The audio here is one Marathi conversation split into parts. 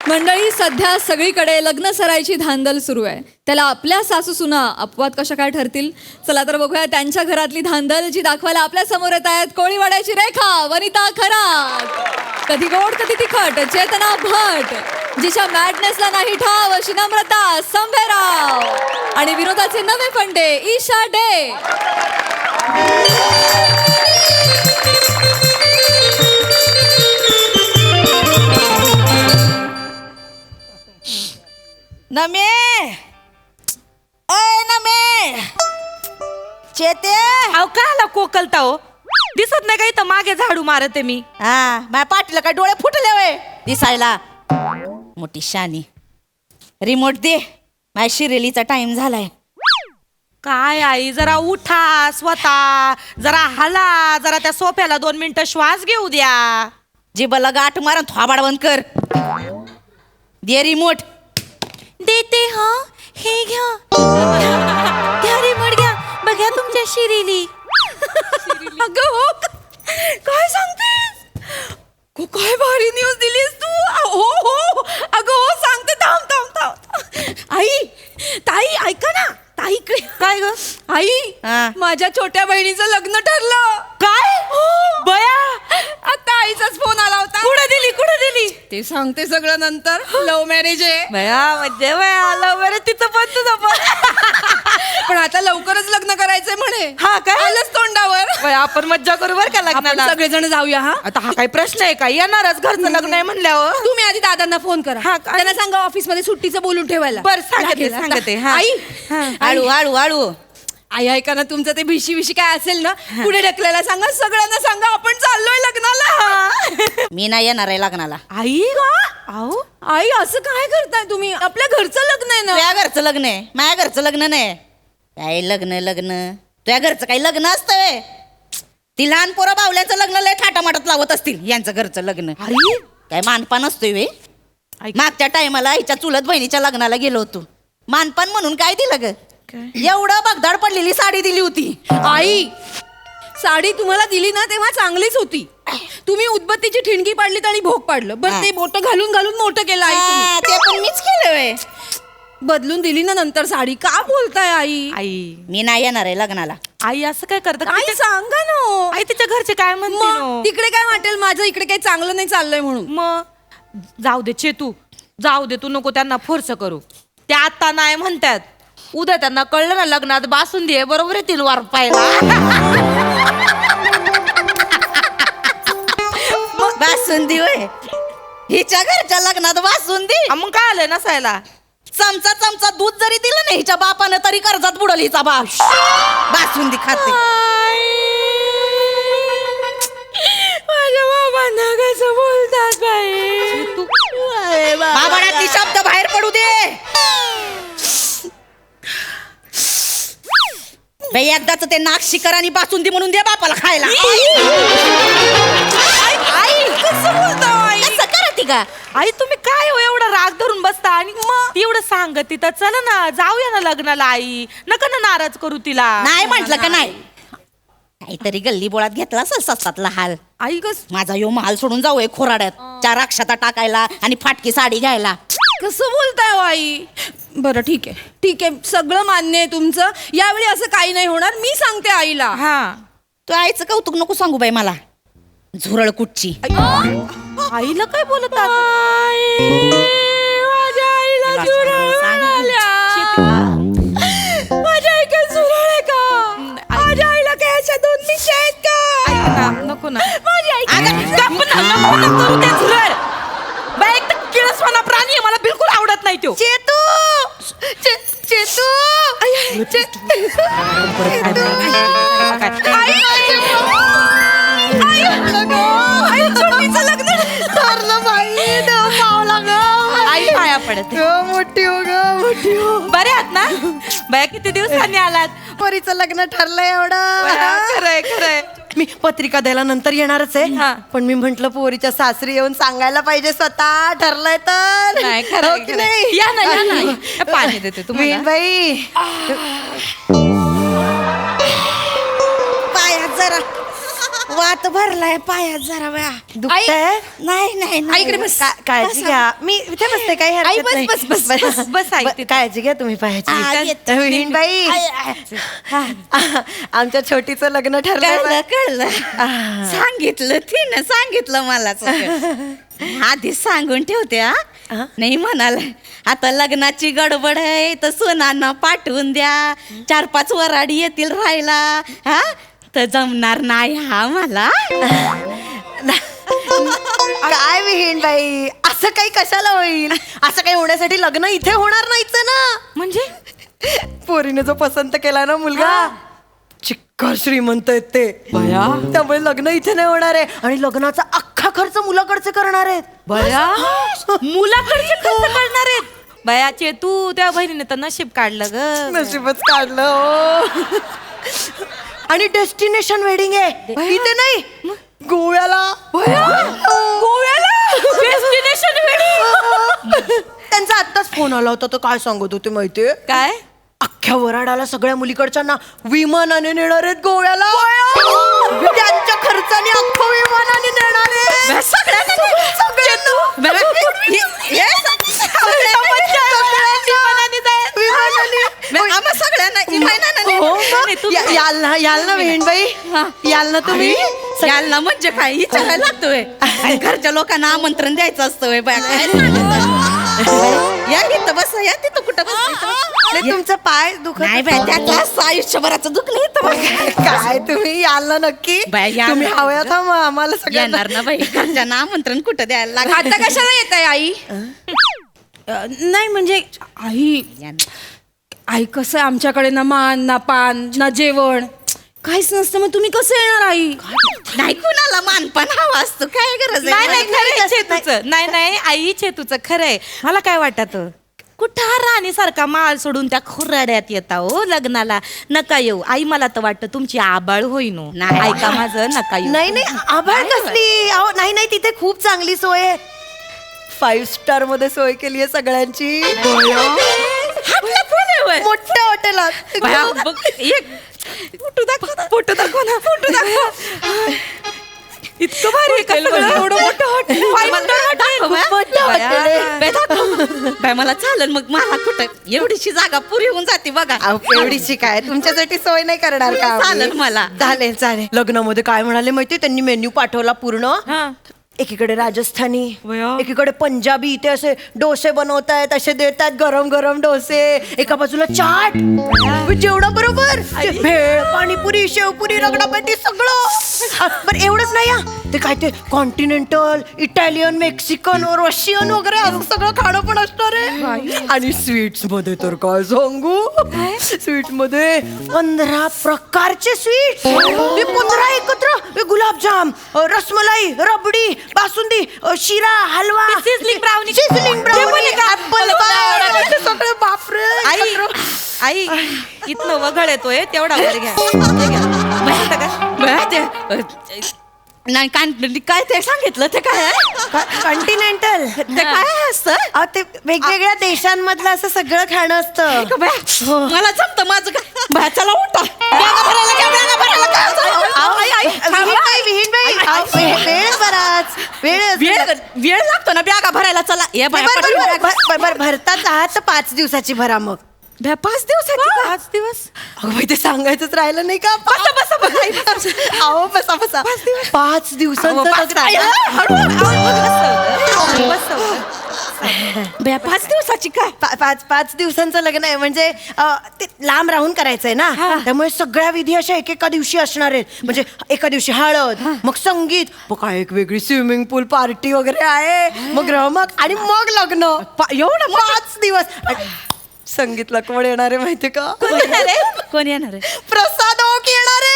मंडळी, सध्या सगळीकडे लग्न सराईची धांदल सुरू आहे. त्याला आपल्या सासू सुना अपवाद कशा काय ठरतील? चला तर बघूया त्यांच्या घरातली धांदल, जी दाखवायला आपल्या समोर येत आहेत कोळीवाड्याची रेखा, वनिता खरात, कधी गोड कधी तिखट चेतना भट, जिच्या मॅडनेसला नाही ठाव अशी नम्रता संभेराव, आणि विनोदाचे नवे फंडे ईशा डे. नमे ओय नमे चेते अहो काला कोकलता हो, दिसत नाही का इथं मागे झाडू मारते मी. हा माझ्या पाठीला काय डोळे फुटले वय दिसायला. मोठी शानी रिमोट दे, माझ्या शिरेलीचा टाइम झालाय. काय आई, जरा उठा स्वतः, जरा हला, जरा त्या सोफ्याला 2 मिनिटं श्वास घेऊ द्या. जिबला गाठ मारून थोबाड बंद कर. दे रिमोट. देते हा, हे घ्या. घ्या रिमोट घ्या, बघा तुमच्या शिरीली. अगं हो, काय सांगतेस? काय भारी न्यूज दिलीस तू. हो हो अगं हो, सांगते. थांब थांब थांब. आई, ताई ऐका ना. ताई काय ग आई, हा. माझ्या छोट्या बहिणीचं लग्न ठरलं. काय बया, आता आईचाच फोन आला होता. कुठे दिली ते सांगते सगळं नंतर. लव्ह मॅरेज आहे बया, म्हणजे बया लव्ह मॅरेज तिचं पण तुझं पण आता लवकरच लग्न करायचंय म्हणे. हा काय आलंच तोंडावर. आपण मज्जा करू बर का लग्नाला, सगळेजण जाऊया. हा आता हा काही प्रश्न आहे का, येणारच घरचं लग्न आहे म्हणल्यावर. तुम्ही आधी दादांना फोन करा. हा त्यांना सांगा ऑफिस मध्ये सुट्टीचं बोलून ठेवायला. बरं सांगते. आई आळू आळू आळू आई ऐका ना, तुमचं ते भिशी काय असेल ना पुढे ढकलायला सांगा, सगळ्यांना सांगा आपण चाललोय लग्नाला. मी नाही येणार आहे लग्नाला. आई अहो आई, असं काय करताय तुम्ही? आपल्या घरचं लग्न आहे ना. तुझ्या घरचं लग्न आहे, माझ्या घरचं लग्न नाही. काय लग्न तुझ्या घरचं काही लग्न असतं? ती लहान पोरं बावल्याचं लग्न लय थाटामाटात लावत असतील. यांचं घरचं लग्न काय मानपान असतोय वे. मागच्या टायमाला आईच्या चुलत बहिणीच्या लग्नाला गेलो होतो. मानपान म्हणून काय दिलं ग? एवढं बगदाड पडलेली साडी दिली होती. आई, साडी तुम्हाला दिली ना तेव्हा चांगलीच होती. तुम्ही उदबत्तीची ठिणगी पाडलीत आणि भोग पाडलं. बरं ते बोट घालून मोठं केलं आई तुम्ही. ते पण मीच केलं वे. बदलून दिली ना नंतर साडी. का बोलताय आई? आई मी नाही येणार आहे लग्नाला. आई असं काय करतात? आई सांगा ना. आई तिच्या घरचे काय म्हणते? तिकडे काय वाटेल माझं, इकडे काही चांगलं नाही चाललंय म्हणून. मग जाऊ दे चेतू, जाऊ दे, तू नको त्यांना फोर्स करू. ते आता नाही म्हणतात, उद्या त्यांना कळलं ना लग्नात बासुंदी आहे बरोबर येतील वारपायला. बासुंदी होय, हिच्या घरच्या लग्नात बासुंदी? मग काय आलंय नसायला? चमचा दूध जरी दिलं नाही हिच्या बापानं तरी कर्जात बुडल हिचा बाप. बासुंदी खाते. माझ्या बाबांना कसं बोलतात बाबाला ती शब्द बाहेर पडू दे. बाई एकदाच ते नाक शिकर आणि बासुंदी म्हणून दे बापाला खायला. कसं करते का आई? तुम्ही काय हो एवढा राग धरून बसता? आणि मग एवढं सांगत तिथं, चला ना जाऊया ना लग्नाला. आई नका ना नाराज करू तिला. नाही म्हंटल का नाही? काहीतरी गल्ली बोळात घेतला असेल सस्तातला हाल. आई कस माझा यो महाल सोडून जाऊ खोराड्यात 4 अक्षता टाकायला आणि फाटकी साडी घ्यायला. कसं बोलताय हो आई? बरं ठीक आहे, सगळं मान्य आहे तुमचं. यावेळी असं काही नाही होणार, मी सांगते आईला. हा तू आईचं कौतुक नको सांगू बाई मला. झुरळ कुठची. आईला काय बोलत माझ्या आईला माझ्या आई काय झुरळ आहे का? माझ्या आईला काय अशा 2 मिशी आहेत का? नको ना माझी आई. एक तर किळसवाना प्राणी आहे, मला बिलकुल आवडत नाही तो. चेतू आई पाया पडत. मोठी हो बरे आहात ना? बया किती दिवसांनी आलात? पोरीचं लग्न ठरलंय एवढं. खरंय. मी पत्रिका द्यायला नंतर येणारच आहे, पण मी म्हंटल पोरीच्या सासरी येऊन सांगायला पाहिजे स्वतः ठरलंय तर. नाही हो खरं की नाही? या ना पाणी देते तुम्हाला. बाई पायात जरा वात भरलाय पायात जरा वेळा दुखतंय? नाही नाही नाही. इकडे बस. काळजी घ्या मी इथे बसते काही आई, हरकत बस, नाही. बस, बस, बस, बस, आई, तिथे. काळजी घ्या तुम्ही हा, पायाची येते. विहीनबाई आमच्या छोटीचं लग्न ठरलं कळलं कळलं सांगितलं तिनं सांगितलं मला सगळं. आधी सांगून ठेवते हा नाही म्हणाला आता लग्नाची गडबड आहे तर सोनांना पाठवून द्या 4-5 वराडी येतील राहायला हा तर जमणार नाही हा मला. काय विहीनबाई असं काही कशाला होईल असं काही होण्यासाठी लग्न इथे होणार नाहीच ना. म्हणजे पोरीने जो पसंत केला ना मुलगा चिक्कार श्रीमंत आहेत ते त्यामुळे लग्न इथे नाही होणार आहे आणि लग्नाचा अख्खा खर्च मुलाकडचे करणार आहेत. बया मुलाकडचे खर्च करणार आहेत. बयाचे तू त्या बहिणीने तर नशीब काढलं ग. नशीबच काढलं हो. आणि डेस्टिनेशन वेडिंग आहे इथे नाही गोव्याला. Destination wedding. त्यांचा आत्ताच फोन आला होता तर काय सांगत होते माहितीये काय अख्ख्या वराडाला सगळ्या मुलीकडच्यांना विमानाने नेणार आहेत गोव्याला. त्यांच्या खर्चाने अख्खं विमानाने नेणार आहे याल ना बहीणबाई याल ना तुम्ही याल ना म्हणजे काय विचारायला लागतोय आणि घरच्या लोकांना आमंत्रण द्यायचं असतं बाय काय सांगत या इथं बस या तिथं कुठं बस तुमचं पाय दुखत नाही बाय त्याचं असं आयुष्यभराचं दुःख नाही इथं बघ. काय तुम्ही याल ना नक्की बाय, याल तुम्ही ना. हव्यात हा मग आम्हाला सगळ्यांना येणार ना बाई घरच्यांना आमंत्रण कुठं द्यायला लागत आता कशाला येत आहे आई? नाही म्हणजे आई आई कसं आहे आमच्याकडे ना मान ना पान ना जेवण काहीच नसतं मग तुम्ही कसं येणार आई? नाही कुणाला मानपान हवा असतो काय गरज आहे? नाही नाही खरंय चेतूचं नाही नाही आई चेतूचं खरंय. मला काय वाटत कुठं राणीसारखा माल सोडून त्या खुराड्यात येता हो लग्नाला. नका येऊ आई मला तर वाटतं तुमची आबाळ होईन हो. नाही. ऐका माझं नका येऊ. नाही नाही आभाळ कसली अहो नाही नाही तिथे खूप चांगली सोय आहे 5 स्टार मध्ये सोय केली आहे सगळ्यांची आपलं फोन आहे होय. मोठ्या हॉटेलात बाया, बघ, एक फोटो दाखव ना फोटो दाखव इतकं भारी आहे का सगळं? एवढं मोठं हॉटेल बाय मला चालेल मग मला कुठं एवढीशी जागा पुरी होऊन जाते बघा. एवढीची काय तुमच्यासाठी सोय नाही करणार का आम्ही? चालेल मला. चालेल चालेल लग्नामध्ये काय म्हणाले माहितीये त्यांनी मेन्यू पाठवला पूर्ण एकीकडे राजस्थानी एकीकडे पंजाबी इथे असे डोसे बनवतायत असे देतात गरम गरम डोसे एका बाजूला चाट जेवढा बरोबर भेळ पाणीपुरी शेवपुरी रगडापेटी सगळं पण एवढंच नाही हा ते काय ते कॉन्टिनेंटल इटालियन मेक्सिकन रशियन वगैरे असं सगळं खाणं पण असणार आहे. आणि स्वीट्स मध्ये तर काय सांगू स्वीट मध्ये 15 प्रकारचे स्वीट ते 15 एकत्र गुलाबजाम rasmalai rabdi basundi sheera halwa sizzling brownie sizzling brownie apple pie सगळे बापरे आई आई इथनं वगळ येतोय तेवढा वर घ्या हे घ्या. माहिती का बाया, ते नाही काय ते सांगितलं ते काय आहे? कॉन्टिनेंटल ते काय असतं ते वेगवेगळ्या देशांमधलं असं सगळं खाणं असतं का बाया? मला जमतं माझं काय बाया चला उठा बॅगा भरायला घ्या, बॅगा भरायला वेळ बराच वेळ लागतो ना बॅगा भरायला चला ये बाया भरताच आहात तर 5 दिवसाची भरा मग 5 दिवसाची का? 5 दिवस अगं बाई, ते सांगायचंच राहिलं नाही का अहो बसा बसा 5 दिवसांचं लग्न बया 5 दिवसाची काय 5 दिवसांचं लग्न आहे म्हणजे ते लांब राहून करायचंय ना त्यामुळे सगळ्या विधी अशा एकेका दिवशी असणार आहेत म्हणजे एका दिवशी हळद मग संगीत मग काय एक वेगळी स्विमिंग पूल पार्टी वगैरे आहे मग रमक आणि मग लग्न एवढं 5 दिवस संगीतला कोण येणार आहे माहितीये का कोण येणार आहे प्रसाद ओक येणार आहे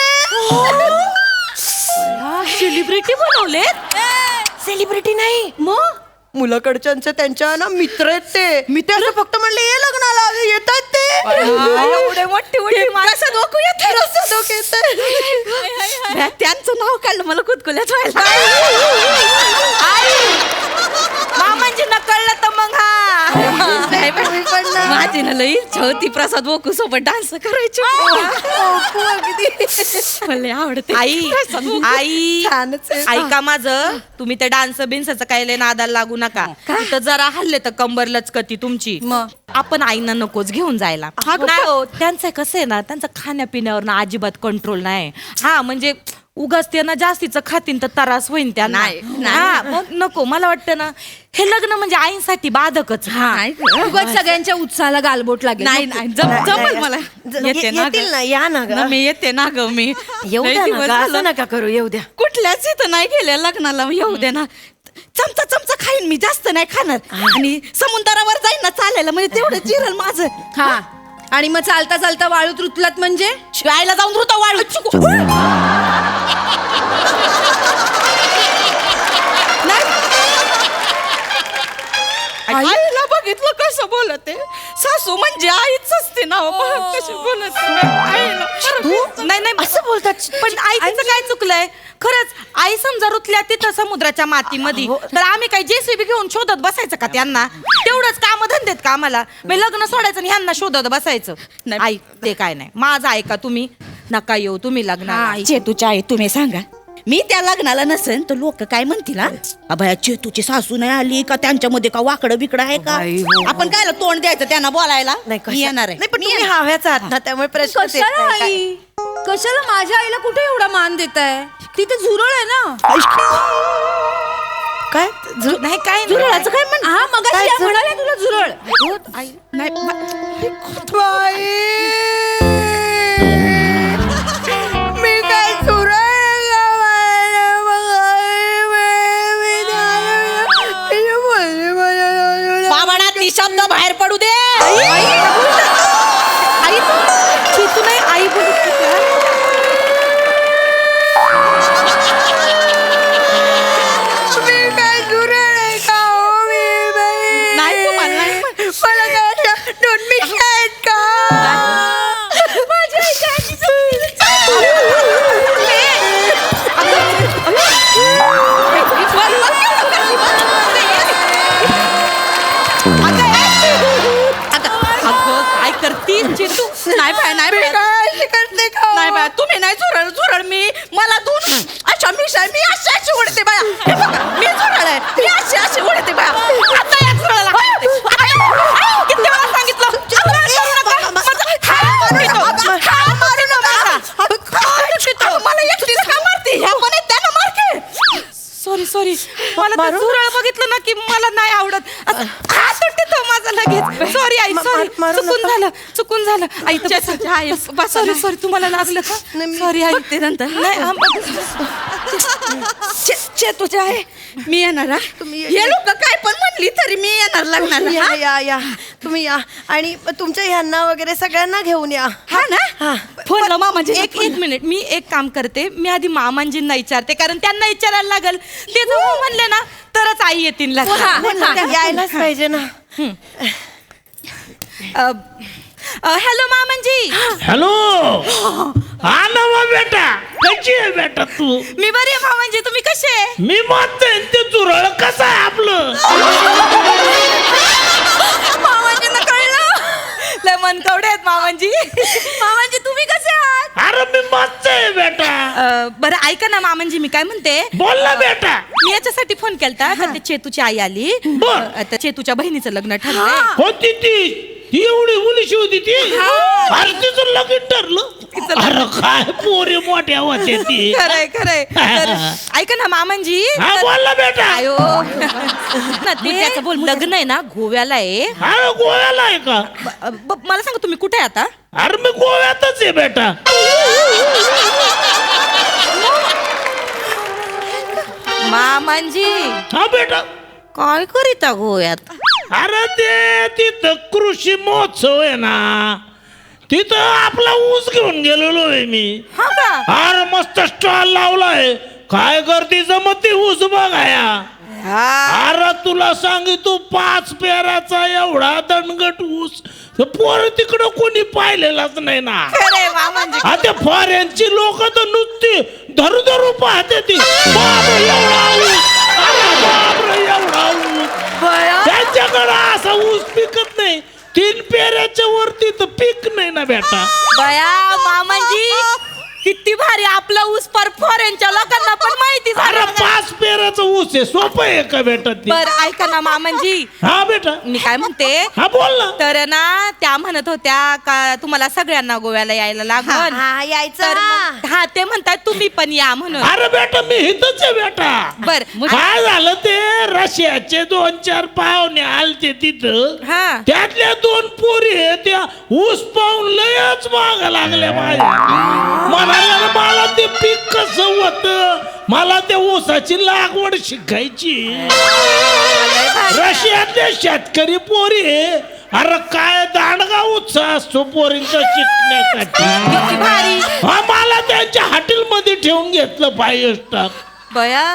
सेलिब्रिटी बनवले सेलिब्रिटी नाही मग मुलाकडच्यांचे त्यांच्या ना मित्र आहेत ते मी ते असं फक्त म्हणले ये लग्नाला येतात ते एवढे मोठी मोठी प्रसाद ओक येते प्रसाद ओक येते त्यांचं नाव काढलं मला कुतकुल्याच व्हायला म्हणजे नकळलं तर मग हा माझ्या माझी ना लई इच्छा होती प्रसाद बोकू सोबत डान्स करायची. मला आवडते. आई छानच आहे. ऐका माझं, तुम्ही ते डान्स बिन्सचं काय लय नादाला लागू नका. तर जरा हल्ले तर कंबर लचकती तुमची. आपण आईना नकोच घेऊन जायला. नाही हो, त्यांचं कसं आहे ना, त्यांचं खाण्यापिण्यावर ना अजिबात कंट्रोल नाही. हा म्हणजे उगाच ते ना जास्तीचं खातीन तर त्रास होईन त्यांना. हा मग नको. मला वाटतं ना हे लग्न म्हणजे आईसाठी बाधकच. उगाच सगळ्यांच्या उत्साहाला गालबोट लागेल. नाही जमल मला. येते ना येतील ना, या ना ग. मी येते ना ग. मी येऊ लय द्या दिवस ना ग, झालं. असं नका करू, येऊ द्या. कुठल्याच इथं नाही गेले लग्नाला. येऊ दे ना. चमचा खाईन मी, जास्त नाही खाणार. आणि समुद्रावर जाईन ना चालायला, म्हणजे तेवढं जिरल माझं. हा आणि मग चालता चालता वाळूत रुतलात म्हणजे शिवायला जाऊन रुता वाळू. आईला बघितलं कसं बोलत आहे. सासू म्हणजे आईच असते ना. कशी बोलत नाही नाही असं बोलतात. पण आईचं काय चुकलंय खरंच. आई समजा रुतल्या तिथं समुद्राच्या मातीमध्ये, तर आम्ही काय जेसीबी घेऊन शोधत बसायचं का त्यांना? तेवढंच काम धंदेत का आम्हाला? लग्न सोडायचं आणि ह्यांना शोधत बसायचं. आई ते काय नाही. माझं ऐका तुम्ही. नका येऊ तुम्ही लग्नाला. चेतूच्या आई तुम्ही सांगा, मी त्या लग्नाला नसेन तर लोक काय म्हणतील? हा अभया चेतूची सासू नाही आली का, त्यांच्यामध्ये का वाकडं बिकडं आहे का? आई, हो. आपण काय तोंड द्यायचं त्यांना बोलायला? नाही मी येणार आहे. नाही, पण तुम्ही हव्याच आहात ना, त्यामुळे प्रश्न कशाला आई कशाला माझ्या आईला कुठे एवढा मान देताय? तिथे झुरळ आहे ना. काय नाही काय झुरळाचं काय म्हण? हा मग म्हणाले तुला झुरळ. मी काय बाबांना ती शब्द बाहेर पडू दे. आई तू नाही आई बोलत नाही तुम्हाला नाही काय करती चेतू? नाही बाय नाही बाय तुम्ही नाही झुरळ मी मला दूर अच्छा मी अशी उडते बाया. हे बघा, मी झुरळ आहे. मी अशी उडते बाया. आता या झुरळाला किती वेळा सांगितलं मला एकटीच का मारते? ह्या पण आहेत, त्यांना मारते. सॉरी मला ते झुरळ बघितलं ना की मला नाही आवडत. हात उठतो माझा लगेच. Sorry I, sorry. चुकून झालं आई. सॉरी तुम्हाला लागलं का? Sorry I. ते नंतर तुझ्या आहे. मी येणार. हे लोक काय पण म्हणली तरी मी येणार लग्नाला. या तुम्ही या आणि तुमच्या ह्यांना वगैरे सगळ्यांना घेऊन या. हा ना. फोन मामाजी एक मिनिट. मी एक काम करते. मी आधी मामांजींना विचारते, कारण त्यांना विचारायला लागल. ते जर हो म्हणले ना तरच आई येतील लग्नाला. यायलाच पाहिजे ना. हॅलो मामांजी. हॅलो. हा नवा बेटा, कशी आहे बेटा तू? मी बरी आहे मामांजी. तुम्ही कसे आहे? मी म्हणतोय ते झुरळ कसं आहे आपलं? मामांजींना कळलं. लय मनकवडे आहेत मामांजी. मामांजी तुम्ही कसे आहात? अरे मी म्हणतोय बेटा. बरं ऐका ना मामांजी, मी काय म्हणते. बोल ना बेटा. मी याच्यासाठी फोन केलता का ते चेतूची आई आली. बर. आता चेतूच्या बहिणीचं लग्न ठरलंय. होती ती एवढी मुलीशी होती ती. अरे तिचं लगीन ठरलं. अरे काय पोरी मोठ्या होते ती. खरंय तर ऐका ना मामांजी. हा बोल ना बेटा. आयो ना ते त्याचं बोल लग्न आहे ना गोव्याला आहे. अरे गोव्याला आहे का? मला सांगा तुम्ही कुठे आहे आता? अरे मी गोव्यातच आहे बेटा. मामांजी हा बेटा. काय करीता गोव्यात? अरे ते तिथं कृषी महोत्सव आहे ना, तिथं आपला ऊस घेऊन गेलेलो आहे मी. हा का? अरे मस्त स्टॉल लावलाय. काय करते जमती ऊस बघाया. अरे तुला सांगितू 5 पेराचा एवढा दणगट ऊस पोर तिकडं कोणी पाहिलेलाच नाही ना. आता फॉरेनची लोक तर नुसती धरू पाहते ती. बापरे एवढा ऊस. अरे बापरे एवढा ऊस. त्यांच्याकडं असा ऊस पिकत नाही. 3 पेरे बेटा. बया मामाजी किती भारी आपला ऊस परफॉरेंच्या लोकांना पण माहिती अरे झालं. 5 पेराचं ऊस आहे, सोपं आहे का बेटा ते? बर ऐका ना मामाजी, हा बेटा, मी काय म्हणते, हा बोल ना. तर ना त्या म्हणत होत्या का तुम्हाला सगळ्यांना गोव्याला यायला लागल. हा यायचं तर मग- हा ते म्हणतात तुम्ही पण या म्हणून. अरे बेटा मी इथंच आहे बेटा. बर काय झालं ते रशियाचे 2-4 पाहुणे आलते तिथं. हा. त्यातल्या 2 पोरी आहे, त्या ऊस पाहून लयच माग लागल्या माझ्या. म्हणाल्या मला ते पीक कसं होत, मला त्या ऊसाची लागवड शिकायची. रशियातले शेतकरी पोरी आहे. अरे काय दांडगा उत्साह असतो पोरींचा शिकण्यासाठी. किती भारी. हा मला त्यांच्या हॉटेलमध्ये ठेवून घेतलं 5 स्टार. बया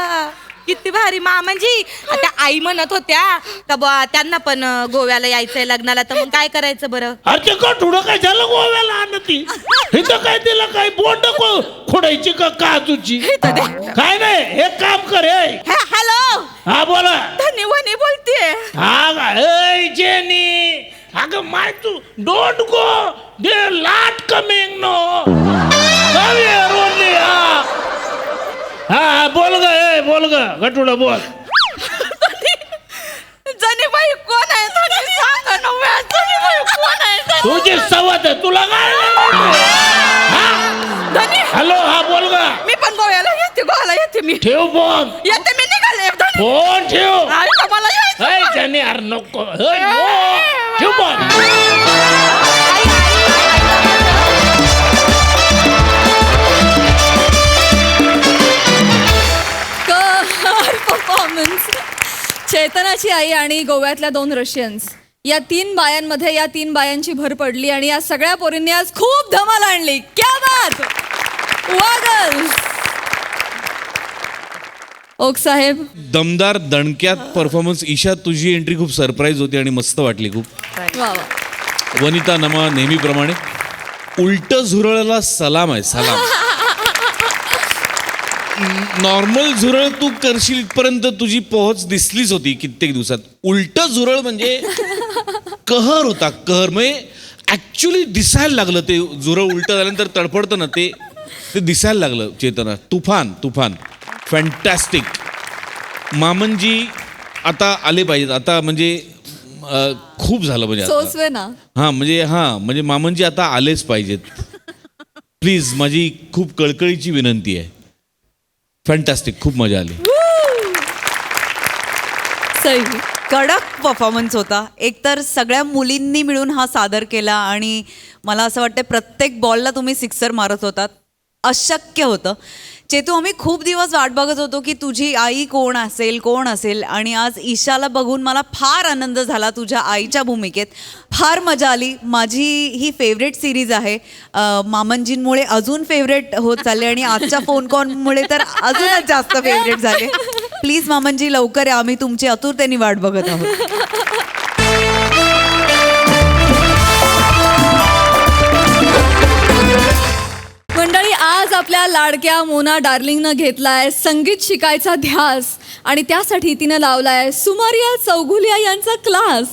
किती भारी मामाजी. आता आई म्हणत होत्या का बा त्यांना पण गोव्याला यायचंय लग्नाला, तर मग काय करायचं बरं? अरे ते कठुडं काय झालं गोव्याला आणती, इथं काय तिला काय बोंड खोडायची का काजूची? काय नाही, हे काम कर. हॅलो हा बोला. धन्यवाद बोलतीये. हा काय जेनी, अगं माय तू डोंट गो, दे लाट कमिंग नो. हा बोल ग, बोल ग गटुडा बोल. जनीबाई कोण आहे? धनी सांगा ना व्या. जनीबाई कोण आहे? तुझी सवत आहे, तुला काय? धनी हॅलो, हा बोल ग. मी पण गोव्याला येते मी. ठेव फोन, येते मी, निघाले. धनी फोन ठेव. आई का मला यायचं. जनी अरे नको, नो ठेव फोन. परफॉर्मन्स. चेतनाची आई आणि गोव्यातल्या 2 रशियन्स या 3 बायांमध्ये या 3 बायांची भर पडली आणि या सगळ्या पोरींनी आज खूप धमाल आणली. क्या बात. वागल ओक साहेब. दमदार दणक्यात परफॉर्मन्स. ईशा तुझी एंट्री खूप सरप्राईज होती आणि मस्त वाटली खूप. वा वा. वनिता नमा नेहमीप्रमाणे उलट झुरळला सलाम आहे, सलाम. नॉर्मल झुरळ तू करशील इथपर्यंत तुझी पोहोच दिसलीच होती कित्येक दिवसात. उलट झुरळ म्हणजे कहर होता, कहर. म्हणजे ऍक्च्युली दिसायला लागलं ते झुरळ उलट झाल्यानंतर तडफडतं ना, ते दिसायला लागलं. चेतना तुफान तुफान फॅन्टॅस्टिक. मामनजी आता आले पाहिजेत आता, म्हणजे खूप झालं म्हणजे आता. सोसवे ना. म्हणजे मामनजी आता आलेच पाहिजेत प्लीज. माझी खूप कळकळीची विनंती आहे. फॅन्टॅस्टिक, खूप मजा आली. सही. कडक परफॉर्मन्स होता. एकतर सगळ्या मुलींनी मिळून हा सादर केला आणि मला असं वाटतं प्रत्येक बॉलला तुम्ही सिक्सर मारत होतात. अशक्य होतं. चेतू, आम्ही खूप दिवस वाट बघत होतो की तुझी आई कोण असेल आणि आज ईशाला बघून मला फार आनंद झाला तुझ्या आईच्या भूमिकेत. फार मजा आली. माझी ही फेवरेट सिरीज आहे. मामनजींमुळे अजून फेवरेट होत चालले आणि आजच्या फोन कॉलमुळे तर अजूनच जास्त फेवरेट झाले. प्लीज मामनजी लवकर या, आम्ही तुमची आतुरतेने वाट बघत आहोत. मंडळी, आज आपल्या लाडक्या मोना डार्लिंगनं घेतलाय संगीत शिकायचा ध्यास आणि त्यासाठी तिनं लावलाय सुमारिया चौगुलिया यांचा क्लास.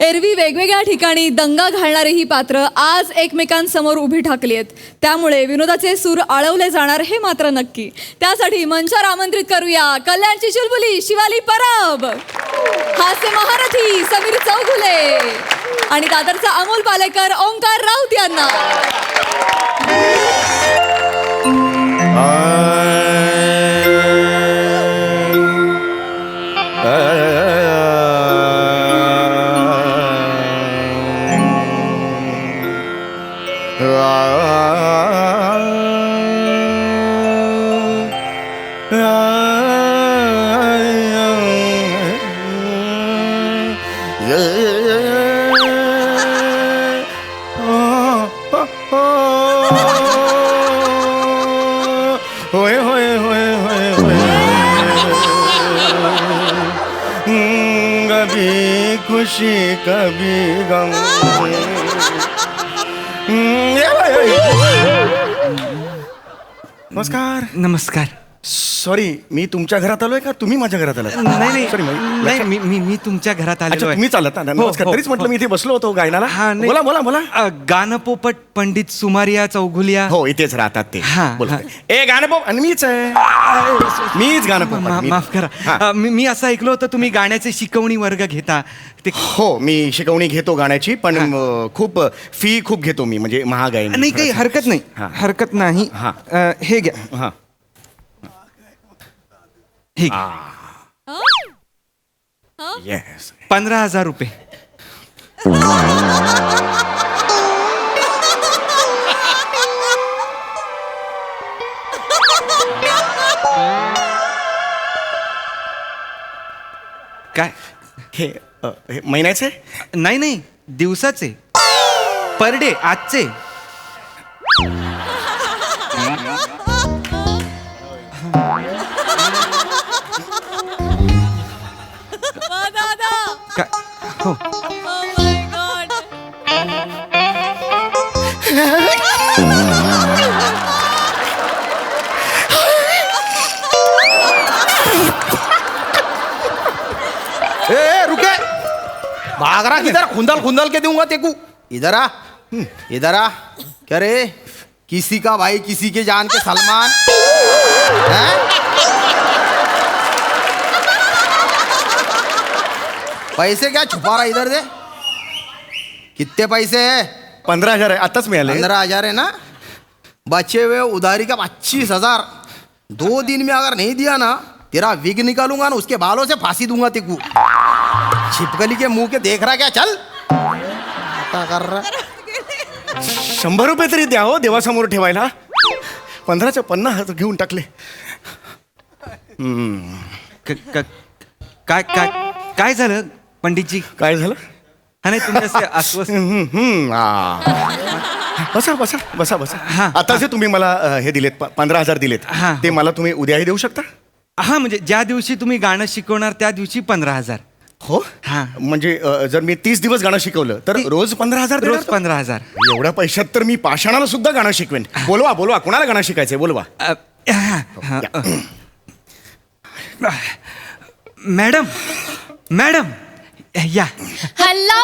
एरवी वेगवेगळ्या ठिकाणी दंगा घालणारी ही पात्र आज एकमेकांसमोर उभी ठाकली आहेत. त्यामुळे विनोदाचे सूर आळवले जाणार हे मात्र नक्की. त्यासाठी मंचावर आमंत्रित करूया कल्याणची चुलबुली शिवाली परब, हास्य महारथी समीर चौगुले आणि दादरचा अमोल पालेकर ओंकार राऊत यांना. कभी खुशी कभी गम. नमस्कार. नमस्कार. सॉरी मी तुमच्या घरात आलोय का तुम्ही माझ्या घरात आलात? नाही सॉरी नाही मी तुमच्या घरात अच्छा आलेलो आहे. तुम्ही चालत ना नमस्कार हो, तरीच म्हटलं मी इथे बसलो होतो गायनाला. हा, नाही. बोला बोला बोला. गाणं पोपट पंडित सुमारिया चौघुलिया. हो इथेच राहतात ते. हा, बोला. हा. ए गाणं पोप आणि मीच आहे. मीच गाणं पोपट, मीच. माफ करा. हा. मी असं ऐकलं होतं तुम्ही गाण्याचे शिकवणी वर्ग घेता ते. हो मी शिकवणी घेतो गाण्याची पण खूप फी खूप घेतो मी म्हणजे महाग आहे. नाही काही हरकत नाही. हा. हरकत नाही. हा. हे घ्या. हा हे घ्या. येस 15,000 रुपये. काय? हे महिन्याचे नाही नाही दिवसाचे पर डे आजचे. काय? हो ए रुके भाग रहा किधर खुंदल खुंदल के दूंगा तेकू. इधर आ इधर आ. क्या रे किसी का भाई किसी के जान के सलमान हैं? पैसे क्या छुपा रहा इधर दे. कितने पैसे है? 15,000 आहे आताच मिळाले. 15,000 है ना. बचे हुए उधारी का 25,000. 2 दिन में अगर नहीं दिया ना तेरा विग निकालूंगा ना उसके बालों से फांसी दूंगा तेकू. छिपकली के मुंह के देख रहा क्या. चल क्या कर रहा. 100 रुपये तरी द्या हो देवासमोर ठेवायला. 15च्या 50 घेऊन टाकले. काय काय काय झालं पंडितजी? काय झालं? हा नाही तुम्ही असे अस्वस्थ. बसा बसा बसा बसा. हा. आता जे तुम्ही मला हे दिलेत 15,000 दिलेत हा. ते मला तुम्ही उद्याही देऊ शकता. हा म्हणजे ज्या दिवशी तुम्ही गाणं शिकवणार त्या दिवशी 15,000. हो हा. म्हणजे जर मी 30 दिवस गाणं शिकवलं तर रोज 15,000 रोज 15,000. एवढ्या पैशात तर मी पाषाणाला सुद्धा गाणं शिकवेन. बोलवा बोलवा कोणाला गाणं शिकायचंय बोलवा. मॅडम मॅडम या. हॅलो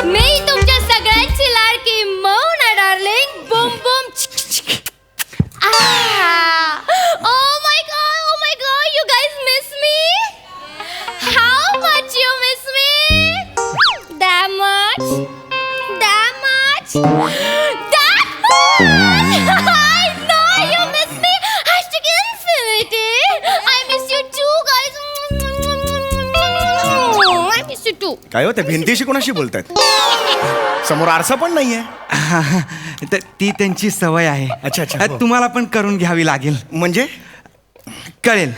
मी तुमच्या सगळ्यांची लाडकी मौना darling Bum Bum. Oh my god, you guys miss me? How much you miss me? That much? That much? That much? I know you miss me. #infinity. I miss you too, guys. I miss you too. काय हो त्या भिंतीशी कोणाशी बोलतायत? समोर आरसा पण नाहीये. ती त्यांची सवय आहे. अच्छा, अच्छा, हो. तुम्हाला पण करून घ्यावी लागेल. म्हणजे कळेल.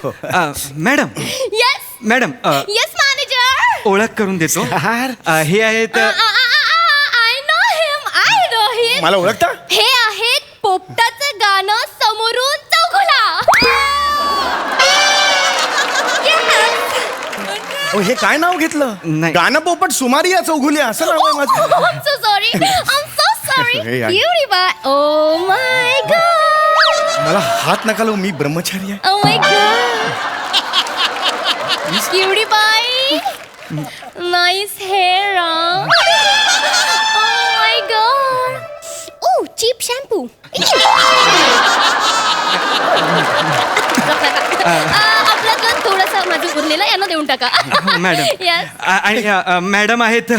हो. Madam Yes. Madam Yes, manager. ओळख करून देतो. हे आहेत I know him. I know him. मला ओळखता? हे आहेत पोपटाचं गाणं समोरून चौघुला. हो हे काय नाव घेतलं? नाही. गाणं पोपट सुमारिया चौघुलिया असं नाव आहे माझं. I'm so sorry. I'm so sorry. हे आहे. Beauty pie. Oh my god. मला हात नका लावू मी ब्रह्मचारी आहे. Oh my god. Cutie pie. Nice hair, huh? Oh my god. Oh, cheap shampoo. आपल्यातलं थोडंसं माझं उरलेलं यांना देऊन टाका. Madam Yes. आणि मॅडम आहेत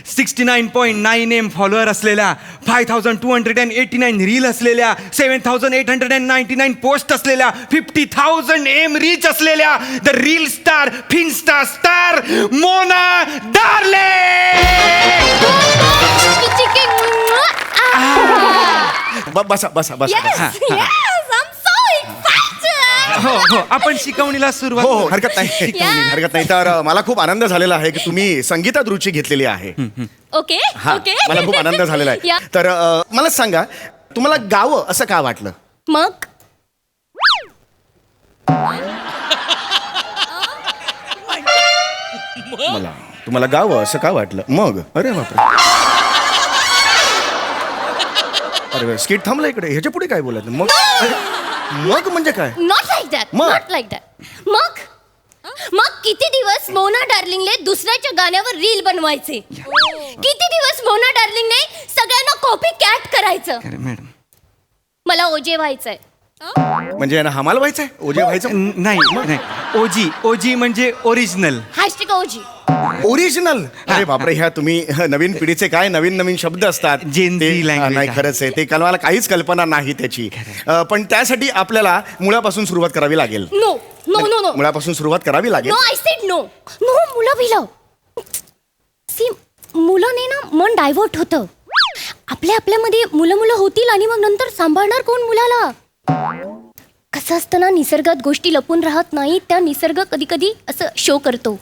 69.9 M फॉलोअर असलेल्या, 5,289 रील असलेल्या, 7,899 पोस्ट असलेल्या, 50,000 M रीच असलेल्या the reel star finsta star Mona Darley. बसा बसा बसा. Yes, yes, I'm so excited. हो हो आपण शिकवणीला सुरुवात हो हो करू. हरकत नाही Yeah. हरकत नाही. तर मला खूप आनंद झालेला आहे की तुम्ही संगीतात रुची घेतलेली आहे. ओके हा ओके. मला खूप आनंद झालेला आहे. Yeah. तर मला सांगा तुम्हाला गावं असं का वाटलं? मग मला तुम्हाला गावं असं का वाटलं मग? अरे बापरे, अरे स्किट थांबलं इकडे, ह्याच्या पुढे काय बोलायचं मग? मग म्हणजे काय? नॉट लाईक दॅट, मग? Not like that. मग किती दिवस मोना डार्लिंगने दुसऱ्याच्या गाण्यावर रील बनवायचे? किती दिवस मोना डार्लिंगने सगळ्यांना कॉपी कॅट करायचं? मॅडम मला ओजे व्हायचंय. म्हणजे यांना हमाल व्हायचंय, ओजे व्हायचं? नाही नाही, ओजी ओजी म्हणजे ओरिजिनल. हॅशटॅग ओजी. ओरिजिनल. अरे बापरे, ह्या तुम्ही नवीन पिढीचे काय नवीन नवीन शब्द असतात. Gen Z ते- language नाही आहे. खरंच आहे ते, मला काहीच कल्पना नाही त्याची. पण त्यासाठी आपल्याला मुळापासून सुरुवात करावी लागेल. नो नो नो नो मुळापासून सुरुवात करावी लागेल. No, I said no. No मुलं बिलं. सी, मुलाने ना मन डायव्हर्ट होतं. आपल्यामध्ये मुलं होतील आणि मग नंतर सांभाळणार कोण मुलाला? कसं असतं ना, निसर्गात गोष्टी लपून राहत नाही, त्या निसर्ग कधी कधी असं शो करतो.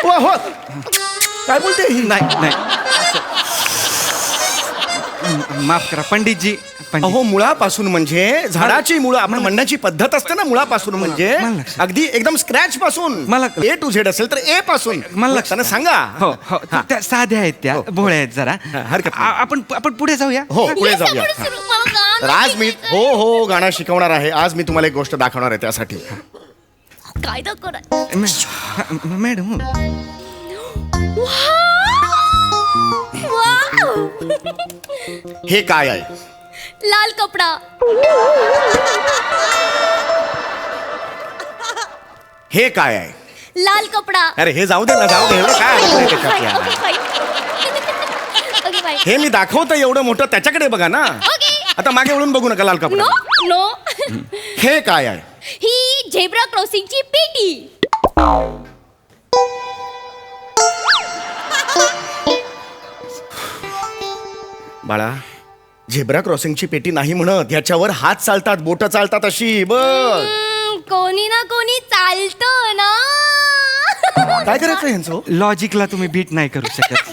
हो. काय बोलते ही? नाही नाही, माफ करा पंडितजी. अहो, मुळापासून म्हणजे झाडाची मुळं, आपण म्हणण्याची पद्धत असते ना, मुळापासून म्हणजे मला लक्षात. अगदी एकदम स्क्रॅच पासून. मला- A to Z असेल तर ए पासून. मला लक्षात. त्यांना सांगा. हो हो, त्या साध्या आहेत त्या, भोळ्या आहेत जरा. हा, हरकत नाही. आपण पुढे जाऊया. हो, पुढे Yes, जाऊया. आपण सुरू- मला गाणं तर आज मी शिकायचंय. गाणं शिकवणार आहे. आज मी तुम्हाला एक गोष्ट दाखवणार आहे त्यासाठी. काय दाखवणार? Madam wow! हे काय आहे? लाल कपडा. हे काय आहे? लाल कपडा. अरे हे जाऊ दे ना, जाऊ दे. एवढं काय अडकलंय त्याच्यात यार? Okay bye. हे मी दाखवतं एवढं मोठं, त्याच्याकडे बघा ना. ओके. आता मागे वळून बघू नका लाल कपडा. No no. हे काय आहे? ही झेब्रा क्रॉसिंगची पेटी. बाळा, झेब्रा क्रॉसिंगची पेटी नाही म्हणत, ह्याच्यावर हात चालतात, बोट चालतात अशी. बघ कोणी ना कोणी चालतं ना. काय करायचं ह्यांचं? लॉजिकला तुम्ही बीट नाही करू शकत.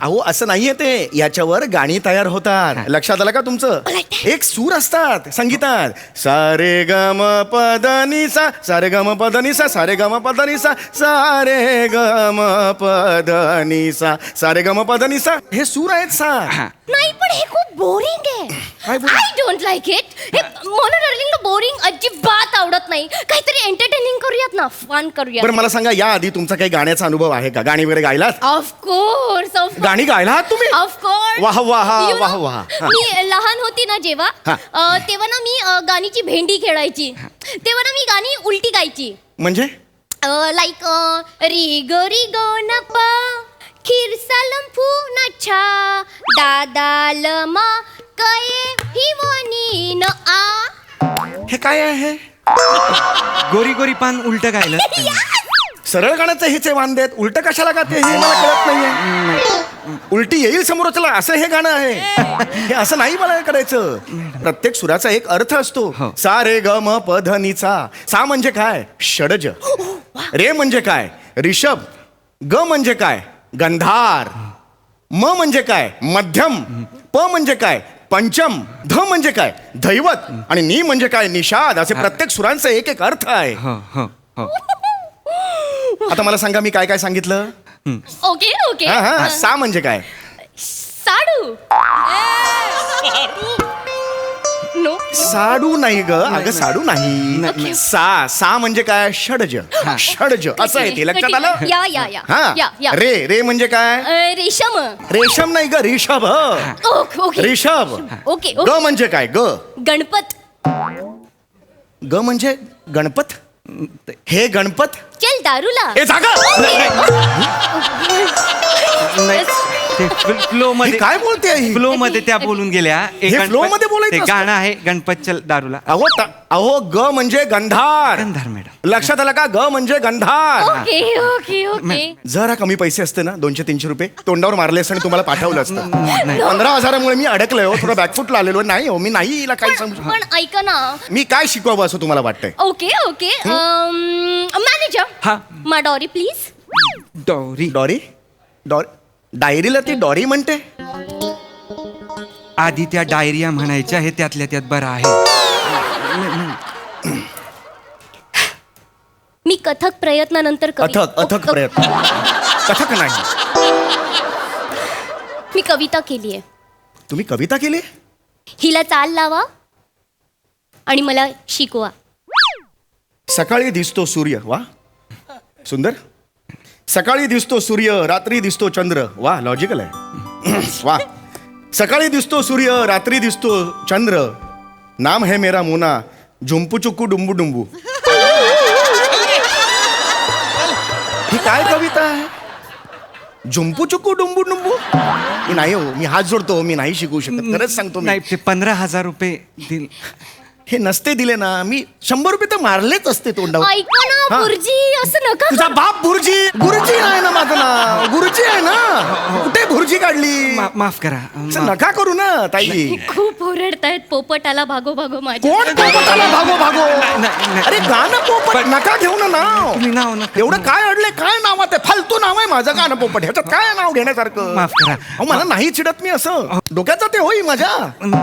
अहो, असं नाहीये ते, याच्यावर गाणी तयार होतात. लक्षात आलं का तुमचं? एक सूर असतात संगीतात. सारे ग म प द नि सा, सारे ग म प द नि सा, सारे ग म प द नि सा, सारे ग म प द नि सा, सारे ग म प द नि सा. हे सूर आहेत सा. नाही, पण हे खूप बोरिंग आहे. काय boring? I don't like it. हे मोना डार्लिंगला बोरिंग अजिबात आवडत नाही. काहीतरी एंटरटेनिंग करूयात ना, फन करूयात. बरं मला सांगा, या आधी तुमचा काही गाण्याचा अनुभव आहे का? गाणी वगैरे गायलात? ऑफकोर्स गाणी गायला आहात तुम्ही? ऑफकोर्स. वाह, वाह, वाह, वाह. हा. मी लहान होती ना जेव्हा, हा. तेव्हा ना मी गाणीची भेंडी खेळायची. तेव्हा ना मी गाणी उलटी गायची. म्हणजे लाईक री ग नपा खिरसालम फुनाछा दादा लमा कये हिवनी न आ. हे काय आहे? गोरी गोरी पान उलट गायलं. सरळ गाण्याचं हेच वांदेत, उलट कशाला गाते हे मला कळत नाहीये. उलटी येईल समोरच्याला असं हे गाणं आहे. हे असं नाही मला करायचं. प्रत्येक सुराचा एक अर्थ असतो. हो. सा रे ग म प ध नि सा. सा म्हणजे काय? षडज. रे म्हणजे काय? रिषभ. ग म्हणजे काय? गंधार. म म्हणजे काय? मध्यम. प म्हणजे काय? पंचम. ध म्हणजे काय? दैवत. आणि नि म्हणजे काय? निषाद. असे प्रत्येक सुरांचा एक एक अर्थ आहे. हो हो हो. आता मला सांगा, मी काय काय सांगितलं? Okay okay. हा हा. सा म्हणजे काय? साडू. नो. साडू नाही ग, अगं साडू नाही. सा म्हणजे काय? षडज. षडज असं आहे ते, लक्षात आलं? या या या या या. हा. रे म्हणजे काय? रेशम. रेशम नाही ग, Rishabh. Okay okay Rishabh. Okay ग ओके. म्हणजे काय? ग. गणपत. ग म्हणजे गणपत. हे गणपत. चल दारूला. हे जागा. ते फ्लो हे मध्ये काय बोलते ही? फ्लो मध्ये त्या बोलून गेल्या. हे flow मध्ये बोलायचं ते असतं? गाणं आहे गणपत चल दारूला. अहो ग म्हणजे गंधार. गंधार मॅडम. लक्षात आलं का? ग म्हणजे गंधार. Okay okay okay. जरा कमी पैसे असते ना, 200-300 रुपये तोंडावर मारले असते आणि तुम्हाला पाठवलं असतं. 15,000मुळे मी अडकलोय हो, थोडं बॅकफुटला आलेलो. नाही हो, मी नाही हिला काही समजू. पण ऐका ना. मी काय शिकवावं असं तुम्हाला वाटतंय? Okay okay. मॅनेजर. हा. मा डॉरी प्लीज. डॉरी. डॉरी. डायरीला ती डॉरी म्हणते. आधी त्या डायरिया म्हणायच्या हे त्यातल्या त्यात बरं आहे. अथक प्रयत्नानंतर अथक प्रयत्न कथक नाही. मी कविता केली आहे. तुम्ही कविता केली? हिला चाल लावा आणि मला शिकवा. सकाळी दिसतो सूर्य, वा सुंदर. सकाळी दिसतो सूर्य, रात्री दिसतो चंद्र, वा लॉजिकल आहे. वा. सकाळी दिसतो सूर्य, रात्री दिसतो चंद्र, नाम है मेरा मोना, झुंपू चुक्कू डुंबू डुंबू. ही काय कविता आहे? झुंपू चुक्कू डुंबू डुंबू. मी नाही हो, मी हात जोडतो, मी नाही शिकू शकत, खरंच सांगतो मी. नाही ते 15,000 रुपये दिल. हे नसते दिले ना, मी 100 रुपये तर मारलेच असते तोंडावर. ऐका ना हा. गुरुजी, असं नका तुझा बाप भुर्जी. गुरुजी आहे ना माझं नाव, गुरुजी आहे ना. कुठे भुर्जी काढली? माफ करा. असं नका करू ना ताई. खूप ओरडतायत पोपटाला भागो भागो माझ्या. कोण पोपटाला भागो भागो? नाही. अरे गाणं पोपट नका घेऊ ना नाव. तुम्ही नाव नका. एवढं काय अडले? काय नावात आहे? फालतू नाव आहे माझं गाणं पोपट. ह्याच्यात काय नाव घेण्यासारखं? माफ करा. अहो, मला नाही चिडत मी असं. डोक्याचा ते होई माझ्या.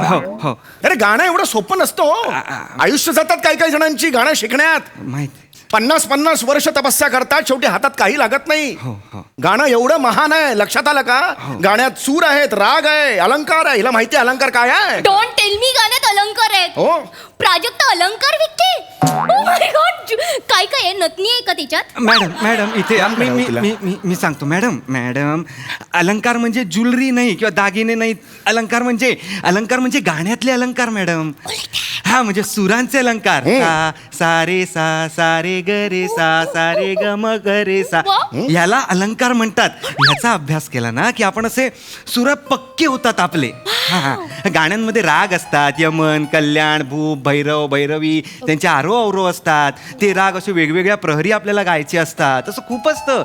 हो हो अरे गाणं एवढं सोपं नसतं हो. आयुष्य जातात काही काही जणांची गाणं शिकण्यात. माहिती. 50-50 वर्ष तपस्या करतात, शेवटी हातात काही लागत नाही. हो हो. गाणं एवढं महान आहे, लक्षात आलं का? गाण्यात सूर आहेत, राग आहे, अलंकार आहे. हिला माहिती आहे अलंकार काय आहे? डोंट टेल मी गाण्यात अलंकार आहेत. हो. प्राजक्त अलंकार विकते. Oh my God. काय काय आहे? नथनी आहे का त्याच्यात? मॅडम इथे मी सांगतो. मॅडम अलंकार म्हणजे ज्वेलरी नाही किंवा दागिने नाही. अलंकार म्हणजे गाण्यातले अलंकार मॅडम. हा म्हणजे सुरांचे अलंकार. सा रे सा रे ग रे सा रे ग म ग रे सा, याला अलंकार म्हणतात. याचा अभ्यास केला ना की आपण असे सुर पक्के होतात आपले. गाण्यांमध्ये राग असतात, यमन, कल्याण, भूप, भैरव, भैरवी, त्यांचे आरोह अवरोह असतात. ते राग असे वेगवेगळ्या प्रहरी आपल्याला गायचे असतात. असं खूप असतं.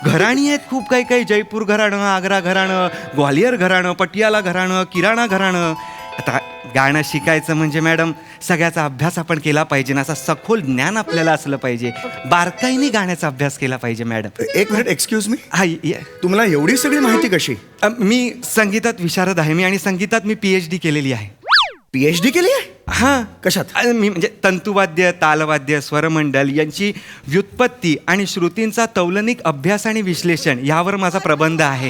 घराणी आहेत खूप काही. जयपूर घराणं, आग्रा घराणं, ग्वालियर घराणं, पटियाला घराणं, किराणा घराणं. आता गाणं शिकायचं म्हणजे मॅडम सगळ्याचा अभ्यास आपण केला पाहिजे ना. असा सखोल ज्ञान आपल्याला असलं पाहिजे. बारकाईने गाण्याचा अभ्यास केला पाहिजे मॅडम. एक मिनिट, एक्सक्यूज मी. हा तुम्हाला एवढी सगळी माहिती कशी? मी संगीतात विशारद आहे. आणि संगीतात मी PhD केलेली आहे. PhD केली आहे? हा. कशात? मी म्हणजे तंतुवाद्य, तालवाद्य, स्वरमंडल यांची व्युत्पत्ती आणि श्रुतींचा तौलनिक अभ्यास आणि विश्लेषण यावर माझा प्रबंध आहे.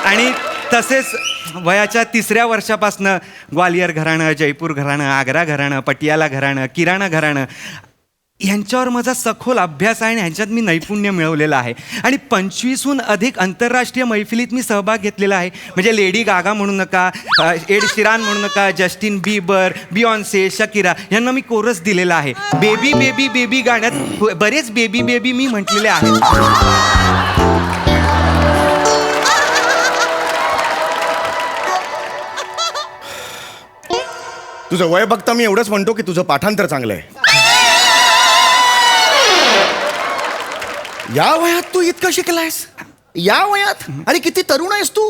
आणि तसेच वयाच्या 3ऱ्या वर्षापासनं ग्वालियर घराणं, जयपूर घराणं, आग्रा घराणं, पटियाला घराणं, किराणा घराणं यांच्यावर माझा सखोल अभ्यास आहे आणि ह्यांच्यात मी नैपुण्य मिळवलेलं आहे. आणि 25हून अधिक आंतरराष्ट्रीय मैफिलीत मी सहभाग घेतलेला आहे. म्हणजे लेडी गागा म्हणू नका, एड शिरान म्हणू नका, जस्टिन बीबर, बियॉन्से, शकिरा यांना मी कोरस दिलेला आहे. बेबी बेबी बेबी गाण्यात बरेच बेबी बेबी मी म्हटलेले आहेत. तुझं वय बघता मी एवढंच म्हणतो की तुझं पाठांतर चांगलं आहे. या वयात तू इतकं शिकलायस? या वयात? अरे किती तरुण आहेस तू.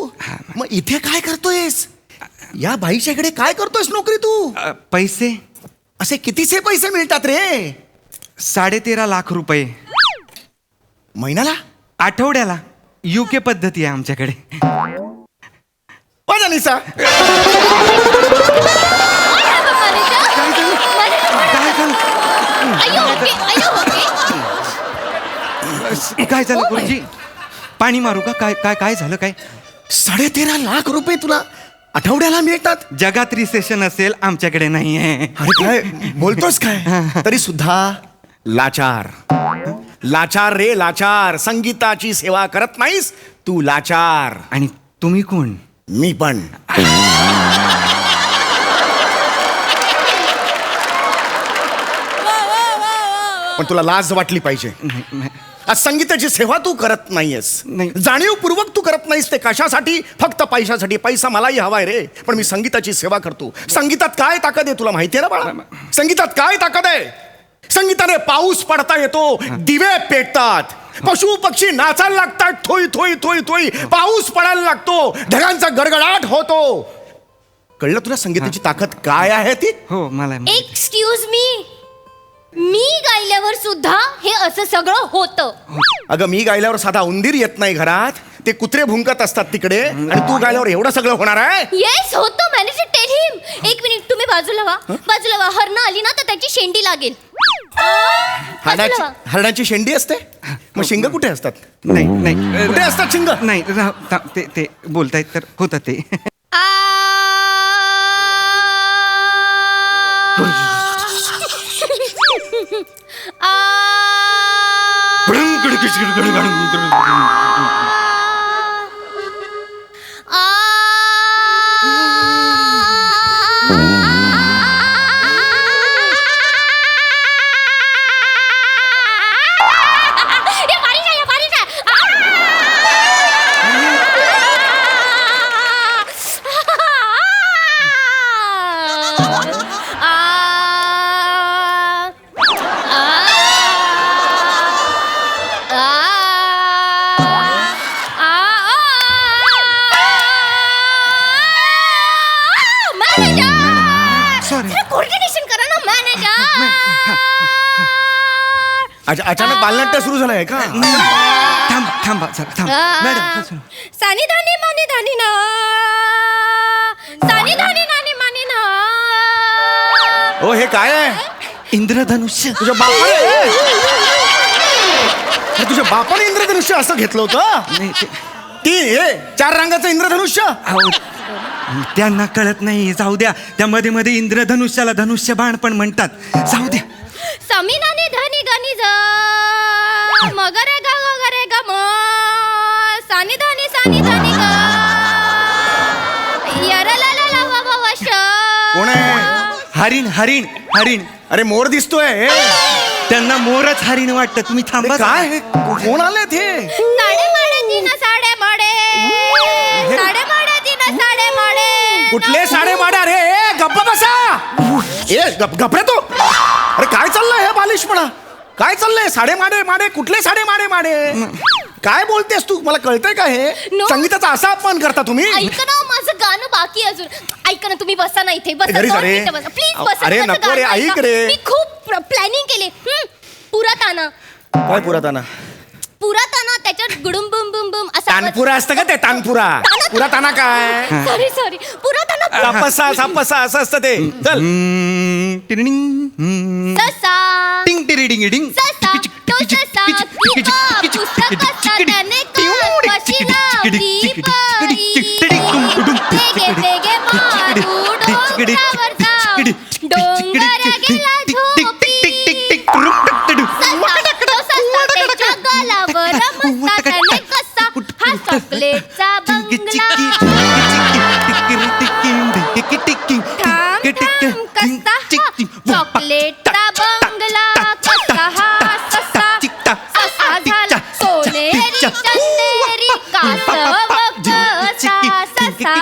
मग इथे काय करतोयस? या बाईच्या इकडे काय करतोयस नोकरी तू? पैसे. असे कितीचे पैसे मिळतात रे? 13.5 लाख रुपये महिन्याला? आठवड्याला. UK पद्धती आहे आमच्याकडे. निसा काय झालं गुरुजी? पाणी मारू का? काय झालं? काय 13.5 लाख रुपये तुला आठवड्याला मिळतात? जगात रिसेशन असेल, आमच्याकडे नाही आहे. अरे काय बोलतोस काय? तरी सुद्धा लाचार. लाचार रे लाचार. संगीताची सेवा करत नाहीस तू, लाचार. आणि तुम्ही कोण? मी पण. पण तुला लाज वाटली पाहिजे. आज संगीताची सेवा तू करत नाहीयेस. जाणीवपूर्वक तू करत नाहीस. ते कशासाठी? फक्त पैशासाठी. पैसा मलाही हवाय रे, पण मी संगीताची सेवा करतो. संगीतात काय ताकद आहे तुला माहितीये ना बाळा? संगीतात काय ताकद आहे? संगीताने पाऊस पडता येतो, दिवे पेटतात, पशु पक्षी नाचायला लागतात, थोई थोई थोई थोई, पाऊस पडायला लागतो, ढगांचा गडगडाट होतो. कळलं तुला संगीताची ताकद काय आहे ती? हो मला. एक्सक्यूज मी गायल्यावर सुद्धा हे असं सगळं होतं. अगं मी गायल्यावर साधा उंदीर येत नाही घरात, ते कुत्रे भुंकत असतात तिकडे, आणि तू गायल्यावर एवढं सगळं होणार आहे? येस होतं. मॅनेजर टेल हिम. एक मिनिट तुम्ही बाजूला व्हा. बाजूला व्हा. हरणं आली ना तर त्याची शेंडी लागेल. बाजूला व्हा. हरणाची शेंडी असते, मग शिंग कुठे असतात? नाही नाही कुठे असतात शिंग? नाही ते बोलतायत तर होतं ते. कोऑर्डिनेशन करा ना मॅनेजर. अचानक बालनाट्य सुरू झालंय का? थांबा जरा, मॅडम. सानी धानी मानी धानी ना. सानी धानी नानी मानी ना. हो हे काय आहे? इंद्रधनुष्य. तुझ्या बापाने इंद्रधनुष्य असं घेतलं होतं? नाही ती हे 4 रंगाचं इंद्रधनुष्य? अहो, त्यांना कळत नाही. जाऊ द्या. त्या मध्ये मध्ये इंद्रधनुष्याला धनुष्यबाण पण म्हणतात. जाऊ द्या. सामी नानी धानी गानी जा. मगरे गा गरे गा म. सानी धानी गा. यरा ला ला ला वा वा वा श. कोण आहे? हरिण हरिण हरिण. अरे मोर दिसतोय. त्यांना मोरच हरिण वाटतं. तुम्ही थांबा. काय हे? कोण आलेत हे? साडे माडे दिन साडे माडे. साडे माडे दिन साडे माडे. कुठले साडे माडा रे? गप्पा बसा. ए गप्पा तू. अरे काय चाललंय हे बालिशपणा? काय चाललंय? साडे माडे कुठले साडे माडे? काय बोलतेस तू? मला कळतंय का हे? No. संगीताचा असा अपमान करता तुम्ही? ऐका ना माझं गाणं बाकी आहे अजून. ऐका ना तुम्ही बसा ना इथे. बसा घरी जा रे. प्लीज बसा. अरे माझं नको रे, गाणं ऐक ऐका. रे. मी खूप प्लॅनिंग केले. पुराताना त्याच्यात गुडुम बुम बुम बुम असा तानपुरा असतं का ते? तानपुरा. पुराताना काय? सॉरी पुराताना. सापसा असं असतं ते. चल. ससा टिंग टिरिडिंग डिंग. ससा तो ससा पुस्तकाचा त्याने कशी लावली बाई. वेगे वेगे मारू डोंगरावर जाऊ. डोंगर गेला झोपी. त्याच्या गलावर मस्ता त्याने कसा हा चॉकलेटचा बंगला. चॉकलेटचा बंगला कसा हा ससा. ससा झाला सोनेरी चंदेरी कासव कसा ससा.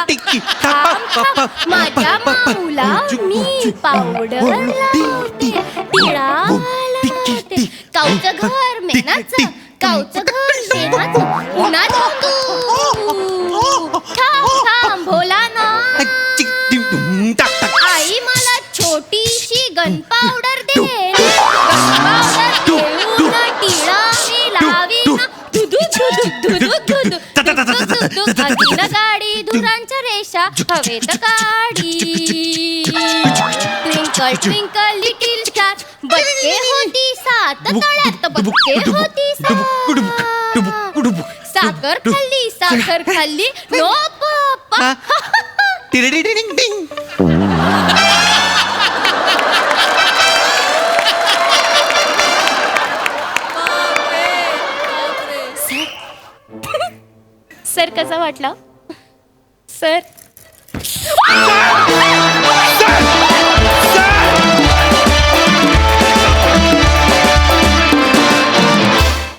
माझ्या माऊला मी पावडर लावते. टिळा लावते. काऊचं घर मेनाचं. काऊचं घर शेणाचं. उन्हात तू थांब भोला ना. आई मला छोटीशी गन पावडर दे. गन पावडर देऊन टिळा मी लावीन. अगीन गाडी धुरांच्या रेषा हवेत काढी. Twinkle twinkle little star. बटके होती 7 तळ्यात. बटके होती 7. साखर खाल्ली नो पप्पा. टिरिडिंग डिंग. सर कसा वाटला सर?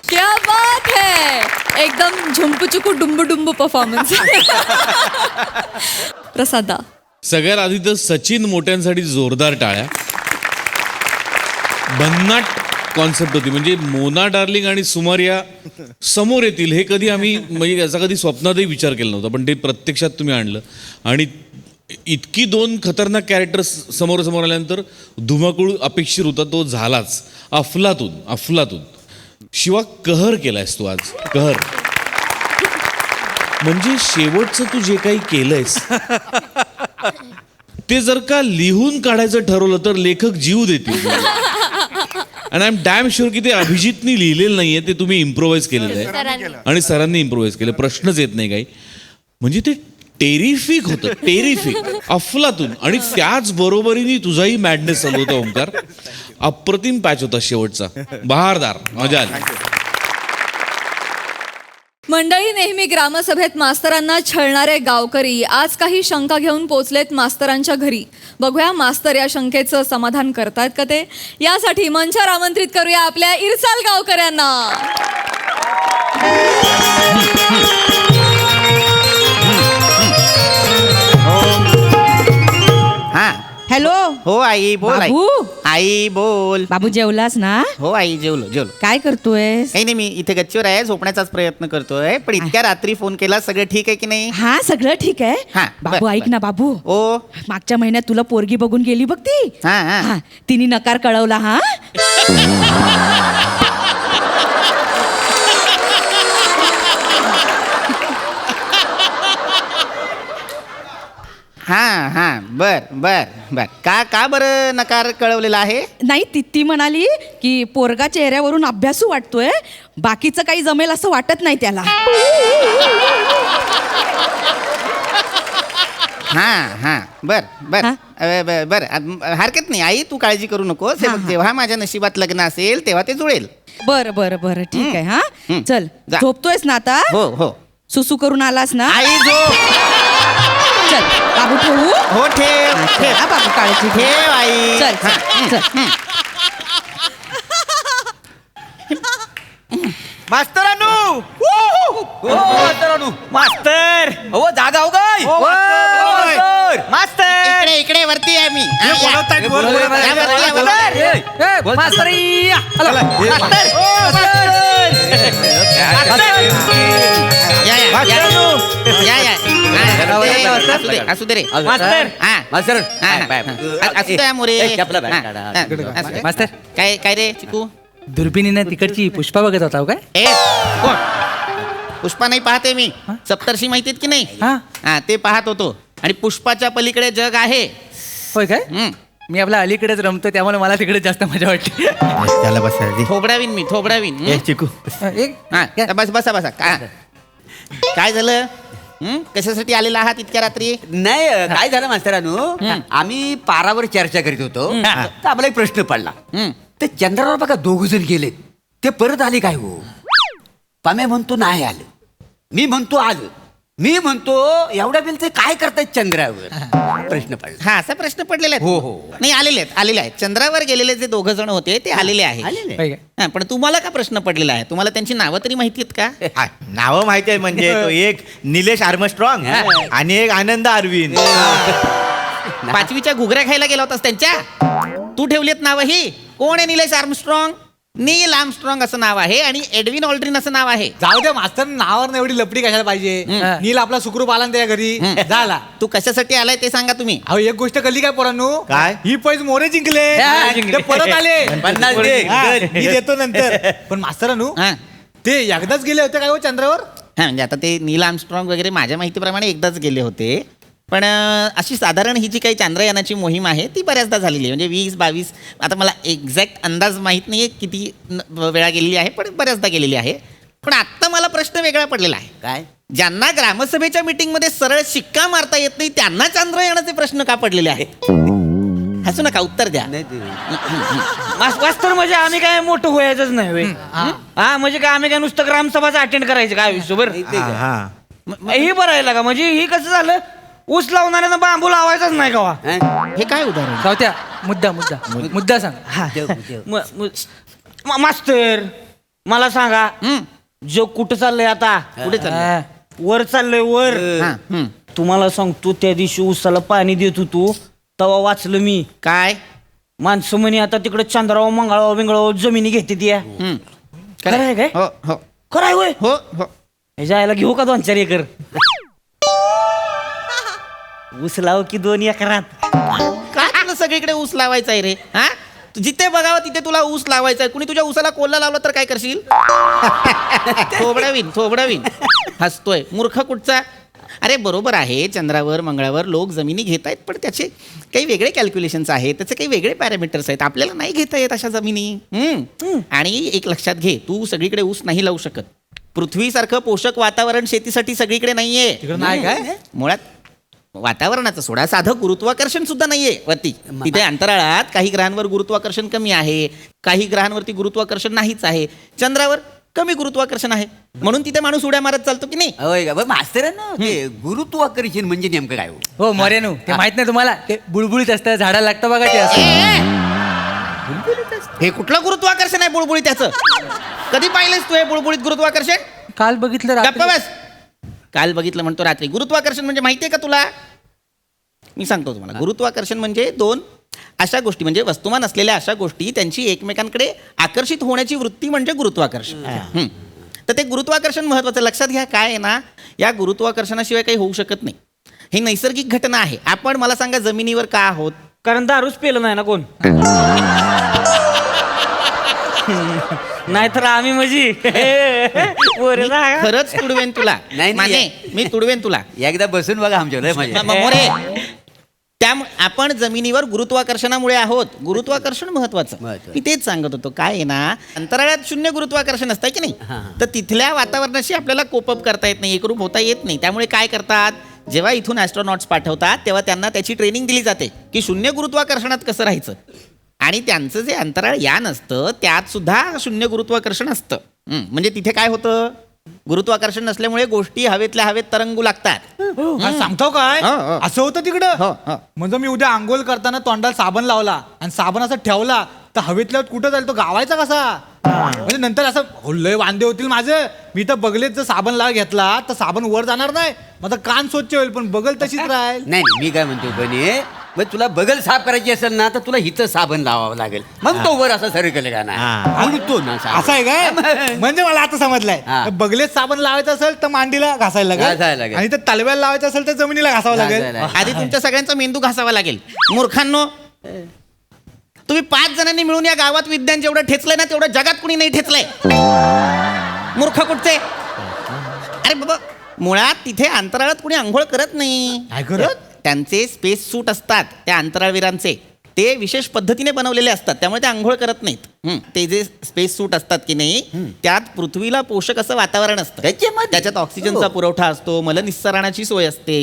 क्या बात है. एकदम झुंपुचुकू डुंबू परफॉर्मन्स. प्रसादा. सगळ्यात आधी तर सचिन मोठ्यांसाठी जोरदार टाळ्या. भन्नाट कॉन्सेप्ट होती. म्हणजे मोना डार्लिंग आणि सुमारिया समोर येतील हे कधी आम्ही म्हणजे याचा कधी स्वप्नातही विचार केला नव्हता, पण ते प्रत्यक्षात तुम्ही आणलं. आणि इतकी 2 खतरनाक कॅरेक्टर्स समोर आल्यानंतर धुमाकूळ अपेक्षित होता, तो झालाच. अफलातून शिवा कहर केलायस तू आज, कहर. म्हणजे शेवटचं तू जे काही केलंयस ते जर का लिहून काढायचं ठरवलं तर लेखक जीव देतील. आणि आय एम डॅम शुअर की ते अभिजितनी लिहिलेलं नाहीये, ते तुम्ही इम्प्रोव्हाइज केलेलं आहे आणि सरांनी इम्प्रोव्हाइज केलं. प्रश्नच येत नाही काही. म्हणजे ते टेरिफिक होतं, टेरिफिक, अफलातून. आणि त्याच बरोबरीने तुझाही मॅडनेस चालू होता ओंकार. अप्रतिम पॅच होता शेवटचा, बहारदार, मजा आली. मंडळी, नेहमी ग्रामसभेत मास्तरांना छळणारे गावकरी आज काही शंका घेऊन पोचलेत मास्तरांच्या घरी. बघूया मास्तर या शंकेचं समाधान करतायत का ते. यासाठी मंचावर आमंत्रित करूया आपल्या इरसाल गावकऱ्यांना. हा हॅलो. हो आई बोल. आई बाबू. आई बोल. बाबू जेवलास ना? हो आई जेवलो. काय करतोय? काही नाही, मी इथे गच्चीवर आहे, झोपण्याचाच प्रयत्न करतोय. पण इतक्या रात्री फोन केला, सगळं ठीक आहे की नाही? हा सगळं ठीक आहे. हा, बाबू बर, ऐक ना बाबू, ओ मागच्या महिन्यात तुला पोरगी बघून गेली बघ ती. हा, हा. हा, तिने नकार कळवला. हा हा बर बर बर. का बरं नकार कळवलेला आहे? नाही, ती म्हणाली की पोरगा चेहऱ्यावरून अभ्यासू वाटतोय, बाकीचं काही जमेल असं वाटत नाही त्याला. हा बर बर बर. हरकत नाही आई, तू काळजी करू नकोस. हे बघ, जेव्हा माझ्या नशिबात लग्न असेल तेव्हा ते जुळेल. बरं बरं बरं ठीक आहे. हा चल, जा. झोपतोयस ना आता? हो. सुसू करून आलास ना? आई झोप. चल बाबू, ठेवू? हो ठेव. हा बाबू, काळजी घे. ठेव आई. चल हा. चल. मास्तरानू, मास्तर, हो जागा हो गाय, मास्तर, इकडे वरती आहे मी. असू दे रे मास्तर. मास्तर असू दे मोरे. मास्तर, काय रे चिकू? दुर्बिणीनं तिकडची पुष्पा बघत होता काय? ए कोण? पुष्पा नाही पाहते मी. सप्तर्षी माहितीत की नाही? हा ते पाहत होतो. आणि पुष्पाच्या पलीकडे जग आहे. होय काय? मी आपल्या अलीकडेच रमतो, त्यामुळे मला तिकडे जास्त मजा वाटते. त्याला बसा थोबडावीन. चिकू, हा बसा. काय झालं? कशासाठी आलेला आहात इतक्या रात्री? नाही, काय झालं मास्तरानू, आम्ही पारावर चर्चा करीत होतो, तर आम्हाला एक प्रश्न पडला. ते चंद्रावर बघा 2 जण गेलेत, ते परत आले काय हो? पाम्या म्हणतो नाही आलं, मी म्हणतो आलं, मी म्हणतो एवढ्या बिल ते काय करतायत चंद्रावर? प्रश्न पडला. हा असा प्रश्न पडलेला आहे. हो. नाही, आलेले आहेत. चंद्रावर गेलेले जे 2 जण होते ते आलेले आहेत. हा, पण तुम्हाला का प्रश्न पडलेला आहे? तुम्हाला त्यांची नावं तरी माहिती आहेत का? नावं माहिती आहे, म्हणजे तो एक निलेश आर्मस्ट्रॉंग आणि एक आनंद अरविंद. 5वीच्या घुगऱ्या खायला गेला होतास त्यांच्या? तू ठेवलीत नावं ही? कोण आहे निलेश आर्मस्ट्रॉंग? नील आर्मस्ट्रॉंग असं नाव आहे आणि एडविन ऑल्ड्रिन असं नाव आहे. जाऊ दे मास्तर, नावावर एवढी लपडी कशाला पाहिजे? नील आपला सुखरूप आला ना त्या घरी झाला. तू कशासाठी आलाय ते सांगा तुम्ही. अहो, एक गोष्ट कळली काय पोरांनो? काय? ही पैज मोरे जिंकले, ते परत आले. 50 दे. मी देतो नंतर. पण मास्तरानू, ते एकदाच गेले होते काय हो चंद्रावर? हा, म्हणजे आता ते नील आर्मस्ट्रॉंग वगैरे माझ्या माहितीप्रमाणे एकदाच गेले होते. पण अशी साधारण ही जी काही चांद्रयानाची मोहीम आहे ती बऱ्याचदा झालेली आहे. म्हणजे 20-22, आता मला एक्झॅक्ट अंदाज माहीत नाही आहे किती वेळा गेलेली आहे, पण बऱ्याचदा गेलेली आहे. पण आत्ता मला प्रश्न वेगळा पडलेला आहे. काय? ज्यांना ग्रामसभेच्या मीटिंगमध्ये सरळ शिक्का मारता येत नाही त्यांना चांद्रयानाचे प्रश्न का पडलेले आहेत? हसू नका, उत्तर द्या. मास्तर, म्हणजे आम्ही काय मोठं व्हायचंच नाही. हा, म्हणजे काय आम्ही काय नुसतं ग्रामसभाच अटेंड करायचं काय विश्वभर? ही बरं आहे का? म्हणजे ही कसं झालं, ऊस लावणाऱ्यांना बांबू लावायचाच नाही का? हे काय उदाहरण? सावत्या, मुद्दा सांग. मास्तर, मला सांगा, जग कुठं चाललंय आता? कुठे चाललंय? वर चाललंय, वर. तुम्हाला सांगतो, त्या दिवशी ऊसाला पाणी देत होतो तेव्हा वाचलं मी. काय? माणसं म्हणे आता तिकडे चंद्रावर मंगळावर बिंगळावर जमिनी घेते ती. खरं आहे काय? हो. खरं आहे होय? हो. ह्याच्या आईला घेऊ का 2-4 एकर? ऊस लाव की 2 एकरात? का तुला सगळीकडे ऊस लावायचा आहे रे? हा, जिथे बघावं तिथे तुला ऊस लावायचा आहे. कुणी तुझ्या ऊसाला कोल्हा लावला तर काय करशील? थोबडावीन हसतोय. मूर्ख कुठचा? अरे बरोबर आहे, चंद्रावर मंगळावर लोक जमिनी घेत आहेत, पण त्याचे काही वेगळे कॅल्क्युलेशन्स आहेत, त्याचे काही वेगळे पॅरामीटर्स आहेत. आपल्याला नाही घेता येत अशा जमिनी. आणि एक लक्षात घे, तू सगळीकडे ऊस नाही लावू शकत. पृथ्वीसारखं पोषक वातावरण शेतीसाठी सगळीकडे नाहीये. नाही काय? मुळात वातावरणाचं सोडा, साधं गुरुत्वाकर्षण सुद्धा नाहीये वरती. तिथे अंतराळात काही ग्रहांवर गुरुत्वाकर्षण कमी आहे, काही ग्रहांवरती गुरुत्वाकर्षण नाहीच आहे. चंद्रावर कमी गुरुत्वाकर्षण आहे, म्हणून तिथे माणूस उड्या मारत चालतो की नाही? होय का मास्तरांनो, ते गुरुत्वाकर्षण म्हणजे नेमकं काय? हो मोर्यानो, ते माहित नाही तुम्हाला? ते बुळबुळीत असतं, झाडाला लागतं बघा ते असं. हे कुठलं गुरुत्वाकर्षण आहे बुळबुळीत त्याचं? कधी पाहिलंस तू हे बुळबुळीत गुरुत्वाकर्षण? काल बघितलं गप्पा बस. काल बघितलं म्हणतो रात्री. गुरुत्वाकर्षण म्हणजे माहितीये का तुला? मी सांगतो तुम्हाला. गुरुत्वाकर्षण म्हणजे दोन अशा गोष्टी, म्हणजे वस्तुमान असलेल्या अशा गोष्टी त्यांची एकमेकांकडे आकर्षित होण्याची वृत्ती म्हणजे गुरुत्वाकर्षण. तर ते गुरुत्वाकर्षण महत्वाचं. लक्षात घ्या, काय आहे ना, या गुरुत्वाकर्षणाशिवाय काही होऊ शकत नाही. ही नैसर्गिक घटना आहे. आपण मला सांगा जमिनीवर का आहोत? कारण दारूच पेलं नाही ना कोण. नाहीतर आम्ही म्हणजे खरंच तुडवेन तुला. नाही मी तुडवेन तुला. एकदा बसून बघा आमच्या मोरे. त्यामुळे आपण जमिनीवर गुरुत्वाकर्षणामुळे आहोत. गुरुत्वाकर्षण महत्वाचं. मी तेच सांगत होतो. काय आहे ना, अंतराळात शून्य गुरुत्वाकर्षण असतं की नाही, तर तिथल्या वातावरणाशी आपल्याला कोपअप करता येत नाही, एकरूप होता येत नाही. त्यामुळे काय करतात, जेव्हा इथून ॲस्ट्रॉनॉट्स पाठवतात तेव्हा त्यांना त्याची ट्रेनिंग दिली जाते की शून्य गुरुत्वाकर्षणात कसं राहायचं. आणि त्यांचं जे अंतराळ यान असतं त्यात सुद्धा शून्य गुरुत्वाकर्षण असतं. म्हणजे तिथे काय होतं, गुरुत्वाकर्षण नसल्यामुळे गोष्टी हवेतल्या हवेत तरंगू लागतात. सांगतो काय असं होतं तिकडं. म्हणजे मी उद्या आंघोळ करताना तोंडाला साबण लावला आणि साबण असं ठेवला तर हवेतल्या कुठं जाईल तो गावायचा कसा? म्हणजे नंतर असं लय वांदे होतील माझं. मी तर बगलेत जर साबण लावा घेतला तर साबण वर जाणार नाही, माझा कान स्वच्छ होईल, पण बगल तशीच राहील. नाही मी काय म्हणतो बने, मग तुला बगल साफ करायची असेल ना तर तुला हिचं साबण लावावं लागेल, मग तो वर असा सरकल का ना. उडतो ना असं आहे काय? म्हणजे मला आता समजलंय. बगलेत साबण लावायचं असेल तर मांडीला घासायला लागेल, आणि तर तलव्याला लावायचं असेल तर जमिनीला घासावं लागेल. आधी तुमच्या सगळ्यांचा मेंदू घासावा लागेल. मूर्खांनो, तुम्ही 5 जणांनी मिळून या गावात विज्ञान जेवढं ठेचलंय ना तेवढं जगात कुणी नाही ठेचलंय. मूर्ख कुठचे? अरे बाबा, मुळात तिथे अंतराळात कुणी आंघोळ करत नाही. त्यांचे स्पेस सूट असतात त्या अंतराळवीरांचे, ते विशेष पद्धतीने बनवलेले असतात, त्यामुळे ते आंघोळ करत नाहीत. ते जे स्पेस सूट असतात की नाही, त्यात पृथ्वीला पोषक असं वातावरण असतं. त्याच्यात ऑक्सिजनचा पुरवठा असतो, मलनिस्सरणाची सोय असते.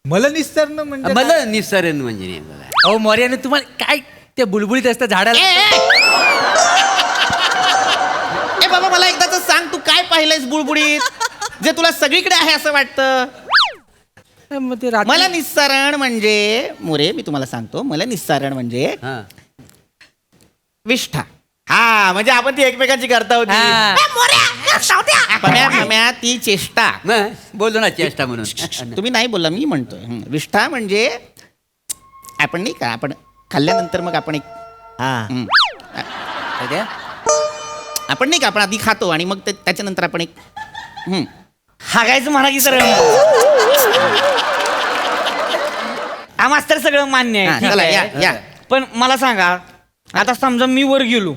मलनिस्सरण म्हणजे मलनिस्सरण म्हणजे अहो मोर्याने तुम्हाला काय ते बुलबुलीत असतं झाडाला. ए बाबा, मला एकदाच सांग, तू काय पाहिलंयस बुळबुळीत जे तुला सगळीकडे आहे असं वाटतं? मला निस्सारण म्हणजे, मोरे मी तुम्हाला सांगतो, मला निस्सारण म्हणजे विष्ठा. हा, म्हणजे आपण ती एकमेकांची करता होती. ती चेष्टा. बोललो ना चेष्टा म्हणून. तुम्ही नाही बोलला, मी म्हणतोय. विष्ठा म्हणजे आपण नाही का, आपण खाल्ल्यानंतर मग आपण एक आपण नाही का, आपण आधी खातो आणि मग त्याच्यानंतर आपण एक हागायचं म्हणा की सर. मास्तर सगळं मान्य आहे. पण मला सांगा, आता समजा मी वर गेलो,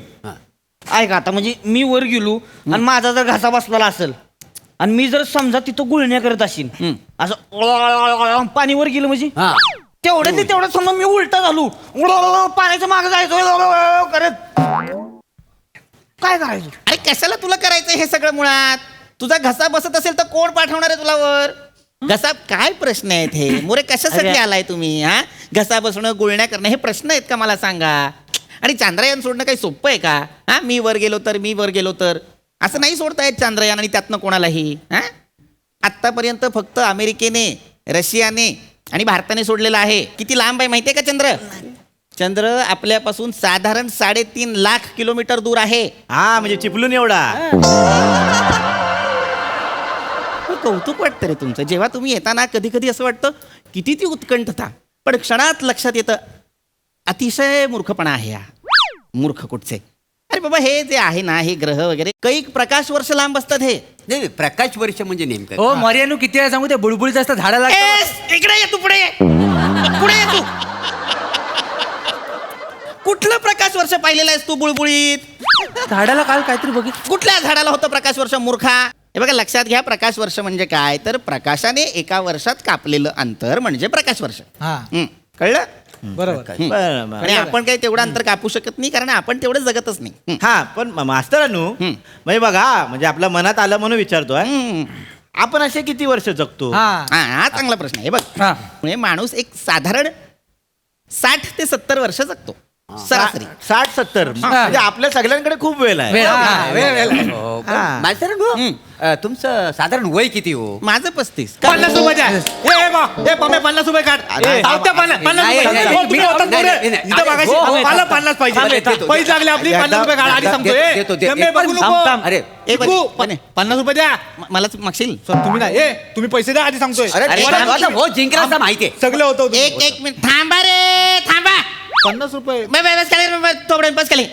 ऐका आता, म्हणजे मी वर गेलो आणि माझा जर घासा बसलेला असेल आणि मी जर समजा तिथं गुळण्या करत असेल, असं पाणी वर गेलं म्हणजे तेवढं समजा मी उलटा झालो, पाण्याच्या मागे जायचो करत, काय करायचं? अरे कशाला तुला करायचं हे सगळं? मुळात तुझा घसा बसत असेल तर कोण पाठवणार आहे तुला वर? घसा काय प्रश्न आहेत हे मोरे? कशासाठी आलाय तुम्ही? घसा बसणं, गुळण्या करणं हे प्रश्न आहेत का मला सांगा? आणि चांद्रयान सोडणं काही सोपं आहे का? मी वर गेलो तर असं नाही सोडता येत चांद्रयान आणि त्यातनं कोणालाही. आत्तापर्यंत फक्त अमेरिकेने, रशियाने आणि भारताने सोडलेलं आहे. किती लांब आहे माहितीये का चंद्र? चंद्र आपल्यापासून साधारण 3.5 लाख किलोमीटर दूर आहे. म्हणजे चिपलून एवढा. कौतुक वाटतं रे तुमचं. जेव्हा तुम्ही येताना कधी कधी असं वाटतं किती ती उत्कंठता, पण क्षणात लक्षात येतं अतिशय मूर्खपणा आहे हा. मूर्ख कुठचे? अरे बाबा, हे जे आहे ना, हे ग्रह वगैरे कैक प्रकाश वर्ष लांब असतात. हे प्रकाश वर्ष म्हणजे नेमकं हो मर्यानू किती वेळा सांगू, ते बुळबुळीत असतं झाडाला. इकडे ये तू, पुढे ये तू. कुठलं प्रकाश वर्ष पाहिलेलं आहेस तू बुळबुळीत? झाडाला काल काहीतरी बघितलं. कुठल्या झाडाला होतं प्रकाश वर्ष मूर्खा? हे बघा लक्षात घ्या, प्रकाश वर्ष म्हणजे काय तर प्रकाशाने एका वर्षात कापलेलं अंतर म्हणजे प्रकाश वर्ष. कळलं? बरोबर. आणि आपण काही तेवढं अंतर कापू शकत नाही कारण आपण तेवढं जगतच नाही. हा पण मास्तरानू म्हणजे बघा म्हणजे आपल्या मनात आलं म्हणून विचारतोय. आपण असे किती वर्ष जगतो? हा चांगला प्रश्न आहे. बघ म्हणजे माणूस एक साधारण 60 ते 70 वर्ष जगतो सरासरी. 60-70 म्हणजे आपल्या सगळ्यांकडे खूप वेळ आहे. तुमचं साधारण वय किती हो? माझं 35. 50 रुपये द्या. ए, पम्या, 50 रुपये काढ. सावत्या 50 रुपये. हो, तुम्ही होतात पुढे. इथं मागाशी मला 50 पाहिजे. पैसे लागले आपली 50 रुपये काढ. आधी सांगतो. ए, बघू नको. अरे चिकू, 50 रुपये द्या. मला मागशील? तुम्ही नाही. ए, तुम्ही पैसे द्या आधी सांगतोय. हो जिंकला माहितीये. सगळं होतं. एक मिनिट थांबा रे, थांबा. 50 रुपये. बस खाली, तोबडे बस खाली.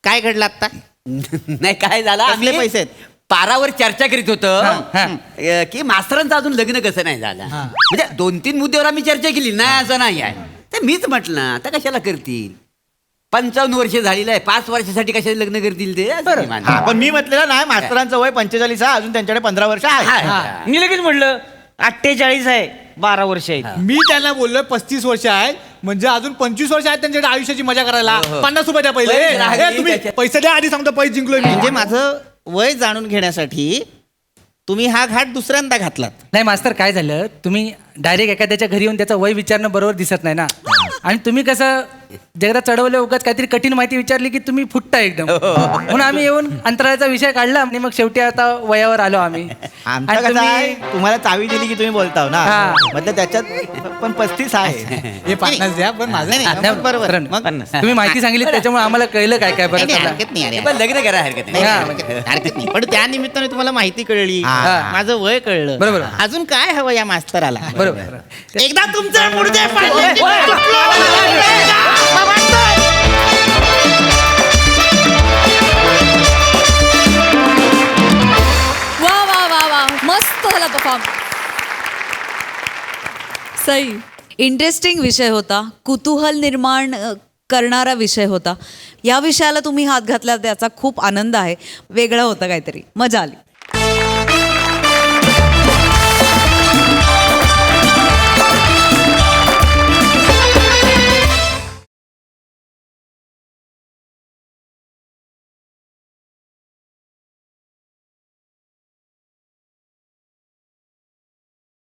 काय घडलं आता? नाही काय झालं, कसले आम्ही पैसे आहेत? पारावर चर्चा करीत होतं की मास्तरांचं अजून लग्न कसं नाही झालं. म्हणजे 2-3 मुद्द्यावर आम्ही चर्चा केली. नाही असं नाही आहे. तर मीच म्हटलं आता कशाला करतील, 55 वर्ष झालेलं आहे, 5 वर्षासाठी कशाला लग्न करतील ते असं मी मानतो. पण मी म्हटलेलं नाही मास्तरांचं वय 45 आहे, अजून त्यांच्याकडे 15 वर्ष आहे. मी लगेच म्हटलं 48 आहे, 12 वर्ष आहेत. मी त्यांना बोललोय 35 वर्ष आहे म्हणजे अजून 25 वर्ष आहेत त्यांच्याकडे आयुष्याची मजा करायला. 50 रुपये द्या पहिले. ए, तुम्ही पैसे द्या आधी सांगतो. पैसे जिंकलोय मी. म्हणजे माझं वय जाणून घेण्यासाठी तुम्ही हा घाट दुसऱ्यांदा घातलात. नाही मास्तर काय झालं, तुम्ही डायरेक्ट एखाद्याच्या घरी येऊन त्याचं वय विचारणं बरोबर दिसत नाही ना. आणि तुम्ही कसं जगदा चढवलं उगाच काहीतरी कठीण माहिती विचारली की तुम्ही फुटता एकदम. म्हणून आम्ही येऊन अंतराळाचा विषय काढला आणि मग शेवटी आता वयावर आलो आम्ही. आमचं कसं आहे, तुम्हाला चावी दिली की तुम्ही बोलताव ना. मतलब त्याच्यात पण 35 आहे. हे 50 द्या पण माझं नाही. बरोबर. तुम्ही माहिती सांगितली त्याच्यामुळे आम्हाला कळलं काय काय बरं. हरकत नाही अरे. पण लग्न करा हरकत नाही. हरकत नाही. पण त्या निमित्ताने तुम्हाला माहिती कळली, माझं वय कळलं. बरोबर. अजून काय हवं या मास्तराला? बरोबर. एकदा तुमचं मुडदे पाडले. वा वा वा वा, मस्त झाला परफॉर्म. सई. इंटरेस्टिंग विषय होता, कुतूहल निर्माण करणारा विषय होता. या विषयाला तुम्ही हात घातला त्याचा खूप आनंद आहे. वेगळं होतं काहीतरी, मजा आली.